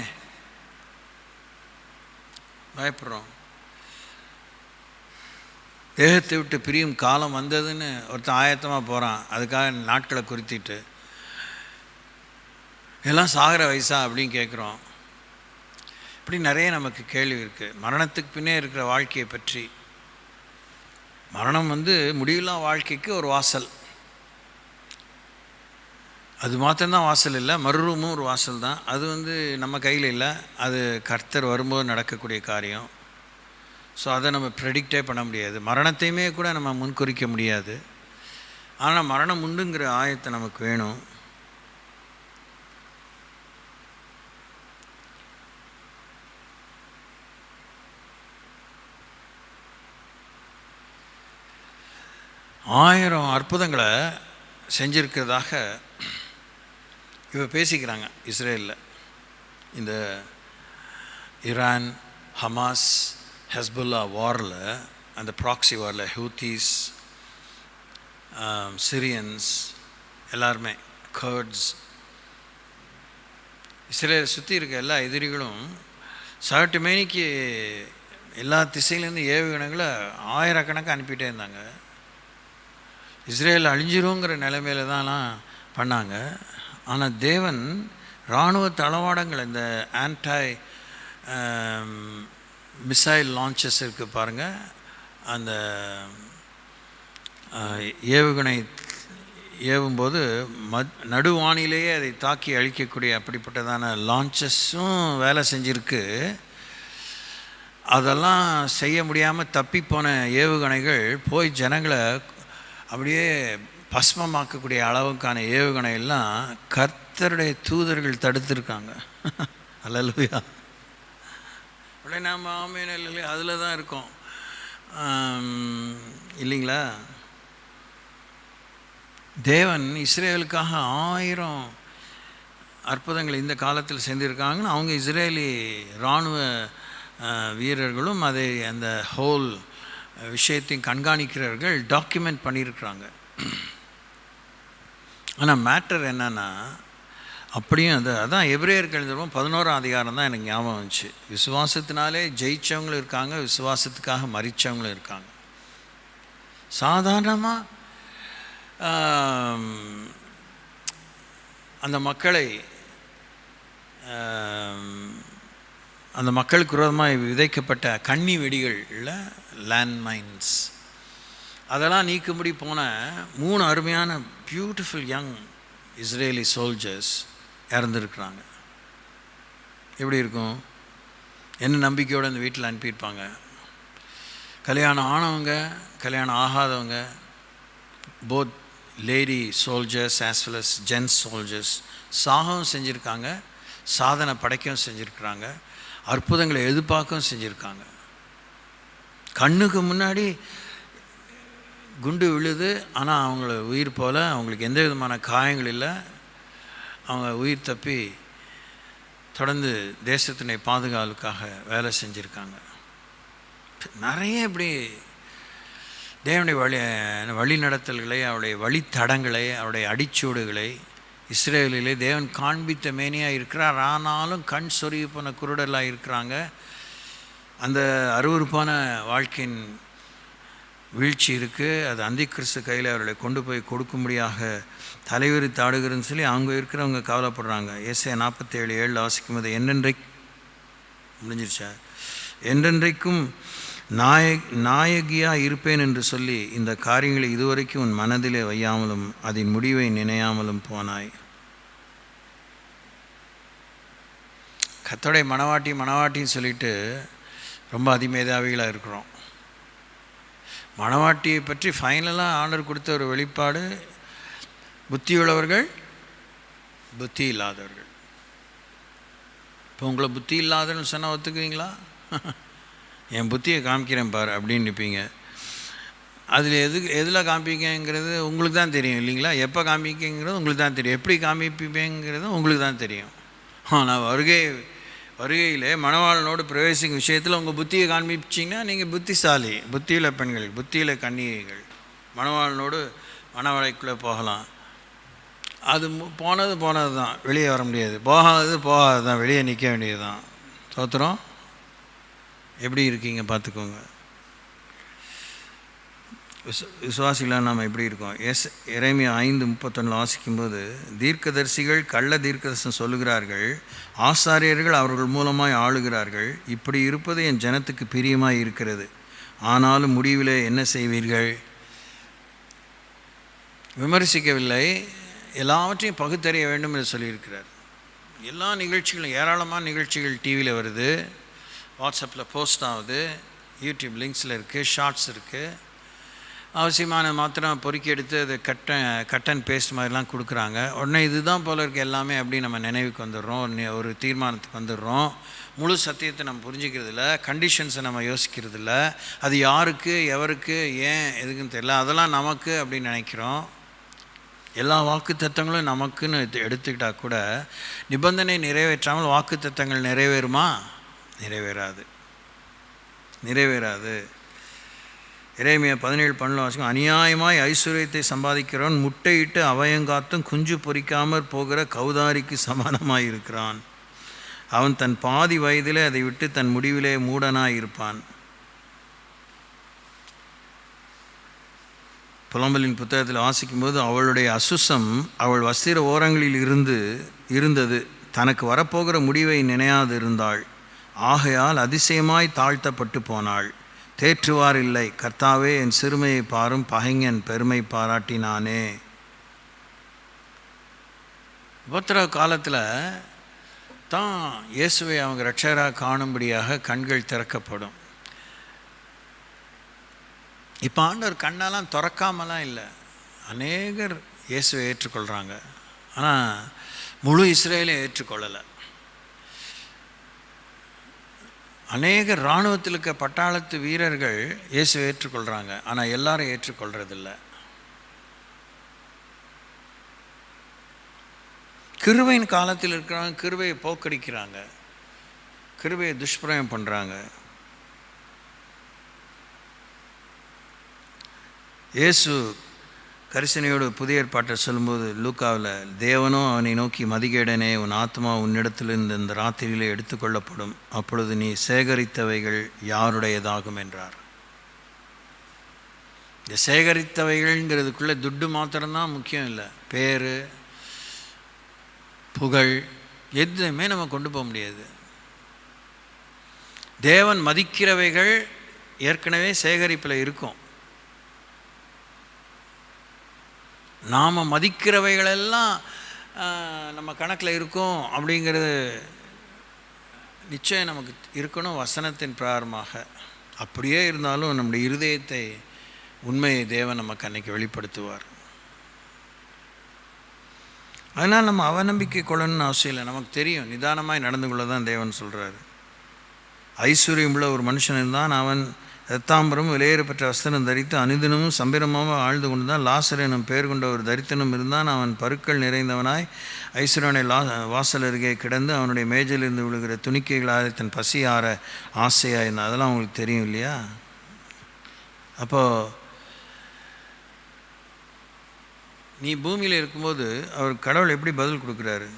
Speaker 1: பயப்படுறோம். தேகத்தை விட்டு பிரியும் காலம் வந்ததுன்னு ஒருத்தன் ஆயத்தமாக போகிறான். அதுக்காக நாட்களை குறித்திட்டு எல்லாம் சாகிற வயசா அப்படின்னு கேட்குறோம். இப்படி நிறைய நமக்கு கேள்வி இருக்குது மரணத்துக்கு பின்னே இருக்கிற வாழ்க்கையை பற்றி. மரணம் முடிவில்லா வாழ்க்கைக்கு ஒரு வாசல். அது மாத்திரம்தான் வாசல் இல்லை, மறுரூபமும் ஒரு வாசல் தான். அது நம்ம கையில் இல்லை, அது கர்த்தர் வரும்போது நடக்கக்கூடிய காரியம். ஸோ அதை நம்ம ப்ரெடிக்டே பண்ண முடியாது. மரணத்தையுமே கூட நம்ம முன்குறிக்க முடியாது. ஆனால் மரணம் உண்டுங்கிற ஆயத்தை நமக்கு வேணும். ஆயிரம் அற்புதங்களை செஞ்சுருக்கிறதாக இப்போ பேசிக்கிறாங்க இஸ்ரேலில். இந்த ஈரான், ஹமாஸ், ஹெஸ்புல்லா வாரில், அந்த ப்ராக்ஸி வாரில் ஹூத்தீஸ், சிரியன்ஸ் எல்லாருமே, கர்ட்ஸ், இஸ்ரேலை சுற்றி இருக்க எல்லா எதிரிகளும் சகட்டு மேனிக்கு எல்லா திசையிலேருந்து ஏவுகணைகளை ஆயிரக்கணக்காக அனுப்பிட்டே இருந்தாங்க. இஸ்ரேல் அழிஞ்சிருங்கிற நிலைமையில தான்லாம் பண்ணாங்க. ஆனால் தேவன் இராணுவ தளவாடங்கள், இந்த ஆன்டை மிசைல் லான்ச்சஸ் இருக்குது பாருங்கள், அந்த ஏவுகணை ஏவும்போது நடுவானிலேயே அதை தாக்கி அழிக்கக்கூடிய அப்படிப்பட்டதான லான்ச்சஸும் வேலை செஞ்சுருக்கு. அதெல்லாம் செய்ய முடியாமல் தப்பிப்போன ஏவுகணைகள் போய் ஜனங்களை அப்படியே பஸ்மமாக்கக்கூடிய அளவுக்கான ஏவுகணை எல்லாம் கர்த்தருடைய தூதர்கள் தடுத்துருக்காங்க. அல்லேலூயா. உடனே நாம் ஆமீன் இல்லை அதில் தான் இருக்கோம் இல்லைங்களா? தேவன் இஸ்ரேலுக்காக 1000 அற்புதங்கள் இந்த காலத்தில் செஞ்சுருக்காங்கன்னு அவங்க இஸ்ரேலி இராணுவ வீரர்களும் அதை அந்த ஹோல் விஷயத்தையும் கண்காணிக்கிறவர்கள் டாக்குமெண்ட் பண்ணியிருக்கிறாங்க. ஆனால் மேட்டர் என்னன்னா, அப்படியும் அதான் எபிரேயர்கள் 11ஆம் அதிகாரம் தான் எனக்கு ஞாபகம் வந்துச்சு. விசுவாசத்தினாலே ஜெயித்தவங்களும் இருக்காங்க, விசுவாசத்துக்காக மரித்தவங்களும் இருக்காங்க. சாதாரணமாக அந்த மக்களுக்கு விரோதமாக விதைக்கப்பட்ட கண்ணி வெடிகளில் லேண்ட்மைன்ஸ் அதெல்லாம் நீக்கும்படி போன 3 அருமையான பியூட்டிஃபுல் யங் இஸ்ரேலி சோல்ஜர்ஸ் இறந்துருக்குறாங்க. எப்படி இருக்கும்? என்ன நம்பிக்கையோடு அந்த வீட்டில் அனுப்பியிருப்பாங்க? கல்யாணம் ஆனவங்க, கல்யாணம் ஆகாதவங்க, both lady soldiers as well as gents soldiers சாகவும் செஞ்சுருக்காங்க, சாதனை படைக்கவும் செஞ்சுருக்குறாங்க, அற்புதங்களை எதிர்பார்க்கவும் செஞ்சுருக்காங்க. கண்ணுக்கு முன்னாடி குண்டு விழுது, ஆனால் அவங்கள உயிர் போல் அவங்களுக்கு எந்த விதமான காயங்கள் இல்லை. அவங்க உயிர் தப்பி தொடர்ந்து தேசத்தினுடைய பாதுகாப்புக்காக வேலை செஞ்சுருக்காங்க. நிறைய இப்படி தேவனுடைய வழி நடத்தல்களை, அவருடைய வழித்தடங்களை, அவருடைய அடிச்சூடுகளை இஸ்ரேலிலே தேவன் காண்பித்த மேனியாக இருக்கிறார். ஆனாலும் கண் சொருகி போன குருடலாக இருக்கிறாங்க. அந்த அருவருப்பான வாழ்க்கையின் வீழ்ச்சி இருக்குது. அது அந்தி கிறிஸ்து கையில் அவர்களை கொண்டு போய் கொடுக்கும்படியாக தலைவரி தாடுகிறதுன்னு சொல்லி அவங்க இருக்கிறவங்க கவலைப்படுறாங்க. ஏசாயா 47:7 வாசிக்கும் போது முடிஞ்சிருச்சா, என்றென்றைக்கும் நாயகியாக இருப்பேன் என்று சொல்லி இந்த காரியங்களை இதுவரைக்கும் உன் மனதிலே வையாமலும் அதன் முடிவை நினையாமலும் போனாய். கர்த்தருடைய மணவாட்டின்னு சொல்லிட்டு ரொம்ப அதிமேதாவிகளாக இருக்கிறோம். மணவாட்டியை பற்றி ஃபைனலாக ஆண்டவர் கொடுத்த ஒரு வெளிப்பாடு, புத்தியுள்ளவர்கள், புத்தி இல்லாதவர்கள். இப்போ உங்களை புத்தி இல்லாதன்னு சொன்னால் ஒத்துக்குவீங்களா? என் புத்தியை காமிக்கிறேன் பார் அப்படின்னு நிற்பீங்க. அதில் எதில் காமிப்பீங்கிறது உங்களுக்கு தான் தெரியும் இல்லைங்களா? எப்போ காமிப்பீங்கிறது உங்களுக்கு தான் தெரியும், எப்படி காமிப்பீங்கிறது உங்களுக்கு தான் தெரியும். ஆனால் வருகையில் மணவாளனோடு பிரவேசிக்கும் விஷயத்தில் உங்கள் புத்தியை காண்பிச்சிங்கன்னா நீங்கள் புத்திசாலி, புத்தியில் பெண்கள், புத்தியில் கன்னிகைகள் மணவாளனோடு மணவாளைக்குள்ளே போகலாம். அது போனது தான், வெளியே வர முடியாது. போகாது தான், வெளியே நிற்க வேண்டியது தான். சோத்திரம். எப்படி இருக்கீங்க பார்த்துக்கோங்க. விசுவாசிகளாக நாம் எப்படி இருக்கோம்? எரேமியா 5:31 வாசிக்கும்போது, தீர்க்கதரிசிகள் கள்ள தீர்க்கதரிசனம் சொல்லுகிறார்கள், ஆசாரியர்கள் அவர்கள் மூலமாய் ஆளுகிறார்கள். இப்படி இருப்பது என் ஜனத்துக்கு பிரியமாய் இருக்கிறது. ஆனாலும் முடிவில் என்ன செய்வீர்கள்? விமர்சிக்கவில்லை, எல்லாவற்றையும் பகுத்தறிய வேண்டும் என்று சொல்லியிருக்கிறார். எல்லா நிகழ்ச்சிகளும், ஏராளமான நிகழ்ச்சிகள் டிவியில் வருது, வாட்ஸ்அப்பில் போஸ்ட் ஆகுது, யூடியூப் லிங்க்ஸில் இருக்குது, ஷார்ட்ஸ் இருக்குது. அவசியமான மாத்திரம் பொறுக்கி எடுத்து அது கட் அண்ட் பேஸ்ட் மாதிரிலாம் கொடுக்குறாங்க. உடனே இதுதான் போல இருக்க எல்லாமே அப்படி நம்ம நினைவுக்கு வந்துடுறோம், ஒரு தீர்மானத்துக்கு வந்துடுறோம். முழு சத்தியத்தை நம்ம புரிஞ்சிக்கிறதில்ல, கண்டிஷன்ஸை நம்ம யோசிக்கிறதில்ல, அது யாருக்கு, எவருக்கு, ஏன், எதுக்குன்னு தெரியல, அதெல்லாம் நமக்கு அப்படின்னு நினைக்கிறோம். எல்லா வாக்கு தத்தங்களும் நமக்குன்னு எடுத்துக்கிட்டால் கூட நிபந்தனை நிறைவேற்றாமல் வாக்கு தத்தங்கள் நிறைவேறுமா? நிறைவேறாது. எரேமியா 17:12 வாசிக்கும், அநியாயமாய் ஐஸ்வர்யத்தை சம்பாதிக்கிறவன் முட்டையிட்டு அவயங்காத்தும் குஞ்சு பொறிக்காமற் போகிற கௌதாரிக்கு சமானமாய் இருக்கிறான். அவன் தன் பாதி வயதிலே அதை விட்டு தன் முடிவிலே மூடனாய் இருப்பான். புலம்பலின் புத்தகத்தில் வாசிக்கும்போது அவளுடைய அசுசம் அவள் வஸ்திர ஓரங்களில் இருந்தது. தனக்கு வரப்போகிற முடிவை நினையாது இருந்தாள். ஆகையால் அதிசயமாய் தாழ்த்தப்பட்டு போனாள். தேற்றுவார் இல்லை. கர்த்தாவே, என் சிறுமையை பாரும், பகைஞன் பெருமை பாராட்டினானே. உபத்திரவ காலத்தில் தான் இயேசுவை அவங்க இரட்சகராக காணும்படியாக கண்கள் திறக்கப்படும். இப்போ ஆண்டவர் கண்ணெல்லாம் திறக்காமலாம் இல்லை. அநேகர் இயேசுவை ஏற்றுக்கொள்கிறாங்க. ஆனால் முழு இஸ்ரேலையும் ஏற்றுக்கொள்ளலை. அநேக இராணுவத்தில் இருக்க பட்டாளத்து வீரர்கள் இயேசுவை ஏற்றுக்கொள்கிறாங்க. ஆனால் எல்லாரும் ஏற்றுக்கொள்கிறதில்ல. கிருபையின் காலத்தில் இருக்கிறவங்க கிருபையை போக்கடிக்கிறாங்க, கிருபையை துஷ்பிரயோகம் பண்ணுறாங்க. இயேசு கரிசனையோடு புதிய ஏற்பாட்டை சொல்லும்போது லூக்காவில், தேவனோ அவனை நோக்கி, மதிகேடனே, உன் ஆத்மா உன்னிடத்திலிருந்து இந்த ராத்திரியிலே எடுத்துக்கொள்ளப்படும், அப்பொழுது நீ சேகரித்தவைகள் யாருடையதாகும் என்றார். இந்த சேகரித்தவைகள்ங்கிறதுக்குள்ளே துட்டு மாத்திரம்தான் முக்கியம் இல்லை. பேர், புகழ் எதுவுமே நம்ம கொண்டு போக முடியாது. தேவன் மதிக்கிறவைகள் ஏற்கனவே சேகரிப்பில் இருக்கும். நாம் மதிக்கிறவைகளெல்லாம் நம்ம கணக்கில் இருக்கும் அப்படிங்கிறது நிச்சயம் நமக்கு இருக்கணும் வசனத்தின் பிரகாரமாக. அப்படியே இருந்தாலும் நம்முடைய இருதயத்தை, உண்மையை தேவன் நமக்கு அன்றைக்கி வெளிப்படுத்துவார். அதனால் நம்ம அவநம்பிக்கை கொள்ளணும்னு அவசியம் இல்லை. நமக்கு தெரியும், நிதானமாய் நடந்து கொள்ள தான் தேவன் சொல்கிறார். ஐஸ்வர்யம் உள்ள ஒரு மனுஷன் இருந்தான். அவன் இரத்தாம்பரம் விலையேற பெற்ற வஸ்திரம் தரித்து அனுதினமும் சம்பிரமாக ஆழ்ந்து கொண்டு தான். லாசர் எனும் பெயர் கொண்ட ஒரு தரித்திரனும் இருந்தான். அவன் பருக்கள் நிறைந்தவனாய் ஐஸ்வர்யனை வாசல் அருகே கிடந்து அவனுடைய மேஜிலிருந்து விழுகிற துணிக்கைகளாக தன் பசி ஆற ஆசையாக இருந்தான். அதெல்லாம் அவங்களுக்கு தெரியும் இல்லையா? அப்போது நீ பூமியில் இருக்கும்போது அவர் கடவுள் எப்படி பதில் கொடுக்குறாரு?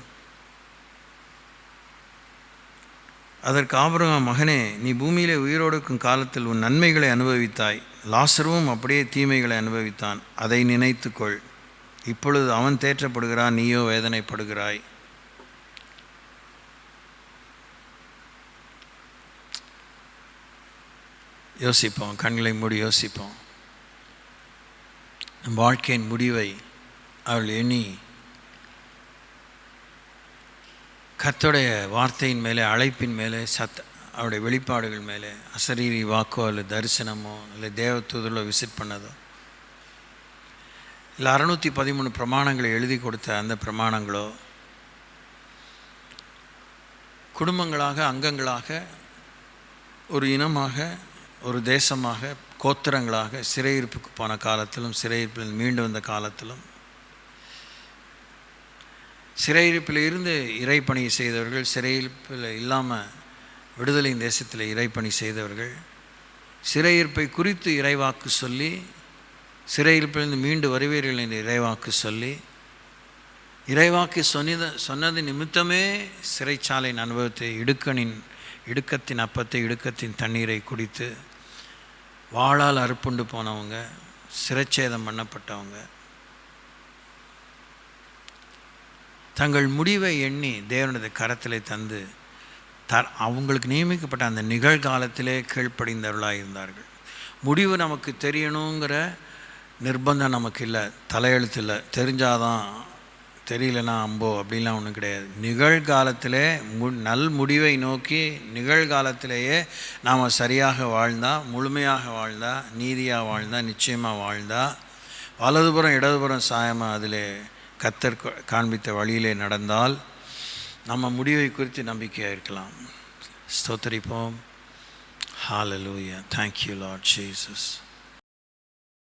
Speaker 1: அதற்கு ஆபிரகாம், மகனே, நீ பூமியிலே உயிரோடு இருக்கும் காலத்தில் உன் நன்மைகளை அனுபவித்தாய். லாசருவும் அப்படியே தீமைகளை அனுபவித்தான். அதை நினைத்துக்கொள். இப்பொழுது அவன் தேற்றப்படுகிறான், நீயோ வேதனைப்படுகிறாய். யோசிப்போம், கண்களை மூடி யோசிப்போம். நம் வாழ்க்கையின் முடிவை அவள் எண்ணி கர்த்தருடைய வார்த்தையின் மேலே, அழைப்பின் மேலே, அவருடைய வெளிப்பாடுகள் மேலே, அசரீரி வாக்கோ இல்லை தரிசனமோ இல்லை தேவதூதரோ விசிட் பண்ணதோ இல்லை 613 பிரமாணங்களை எழுதி கொடுத்த அந்த பிரமாணங்களோ குடும்பங்களாக, அங்கங்களாக, ஒரு இனமாக, ஒரு தேசமாக, கோத்திரங்களாக சிறையிருப்புக்கு போன காலத்திலும் சிறையிருப்பில் மீண்டு வந்த காலத்திலும் சிறையிருப்பில் இருந்து இறைப்பணி செய்தவர்கள், சிறையிருப்பில் இல்லாமல் விடுதலை தேசத்தில் இறைப்பணி செய்தவர்கள், சிறையிருப்பை குறித்து இறைவாக்கு சொல்லி சிறையிருப்பிலிருந்து மீண்டு வருவீர்கள் என்று இறைவாக்கு சொல்லி இறைவாக்கு சொன்னது நிமித்தமே சிறைச்சாலையின் அனுபவத்தை, இடுக்கத்தின் அப்பத்தை, இடுக்கத்தின் தண்ணீரை குடித்து வாளால் அறுப்புண்டு போனவங்க, சிறைச்சேதம் பண்ணப்பட்டவங்க தங்கள் முடிவை எண்ணி தேவனுடைய கரத்திலே தந்து அவங்களுக்கு நியமிக்கப்பட்ட அந்த நிகழ்காலத்திலே கீழ்ப்படிந்தவர்களாக இருந்தார்கள். முடிவு நமக்கு தெரியணுங்கிற நிர்பந்தம் நமக்கு இல்லை, தலையெழுத்து இல்லை. தெரிஞ்சாதான், தெரியலனா அம்போ அப்படின்லாம் ஒன்றும் கிடையாது. நிகழ்காலத்திலே நல் முடிவை நோக்கி நிகழ்காலத்திலேயே நாம் சரியாக வாழ்ந்தால், முழுமையாக வாழ்ந்தால், நீதியாக வாழ்ந்தால், நிச்சயமாக வாழ்ந்தால், வலதுபுறம் இடதுபுறம் சாயமாக அதில் கர்த்தர் காண்பித்த வழியிலே நடந்தால் நம்ம முடிவை குறித்து நம்பிக்கையாக இருக்கலாம். ஸ்தோத்திரிப்போம். ஹல்லேலூயா. Thank you, Lord Jesus.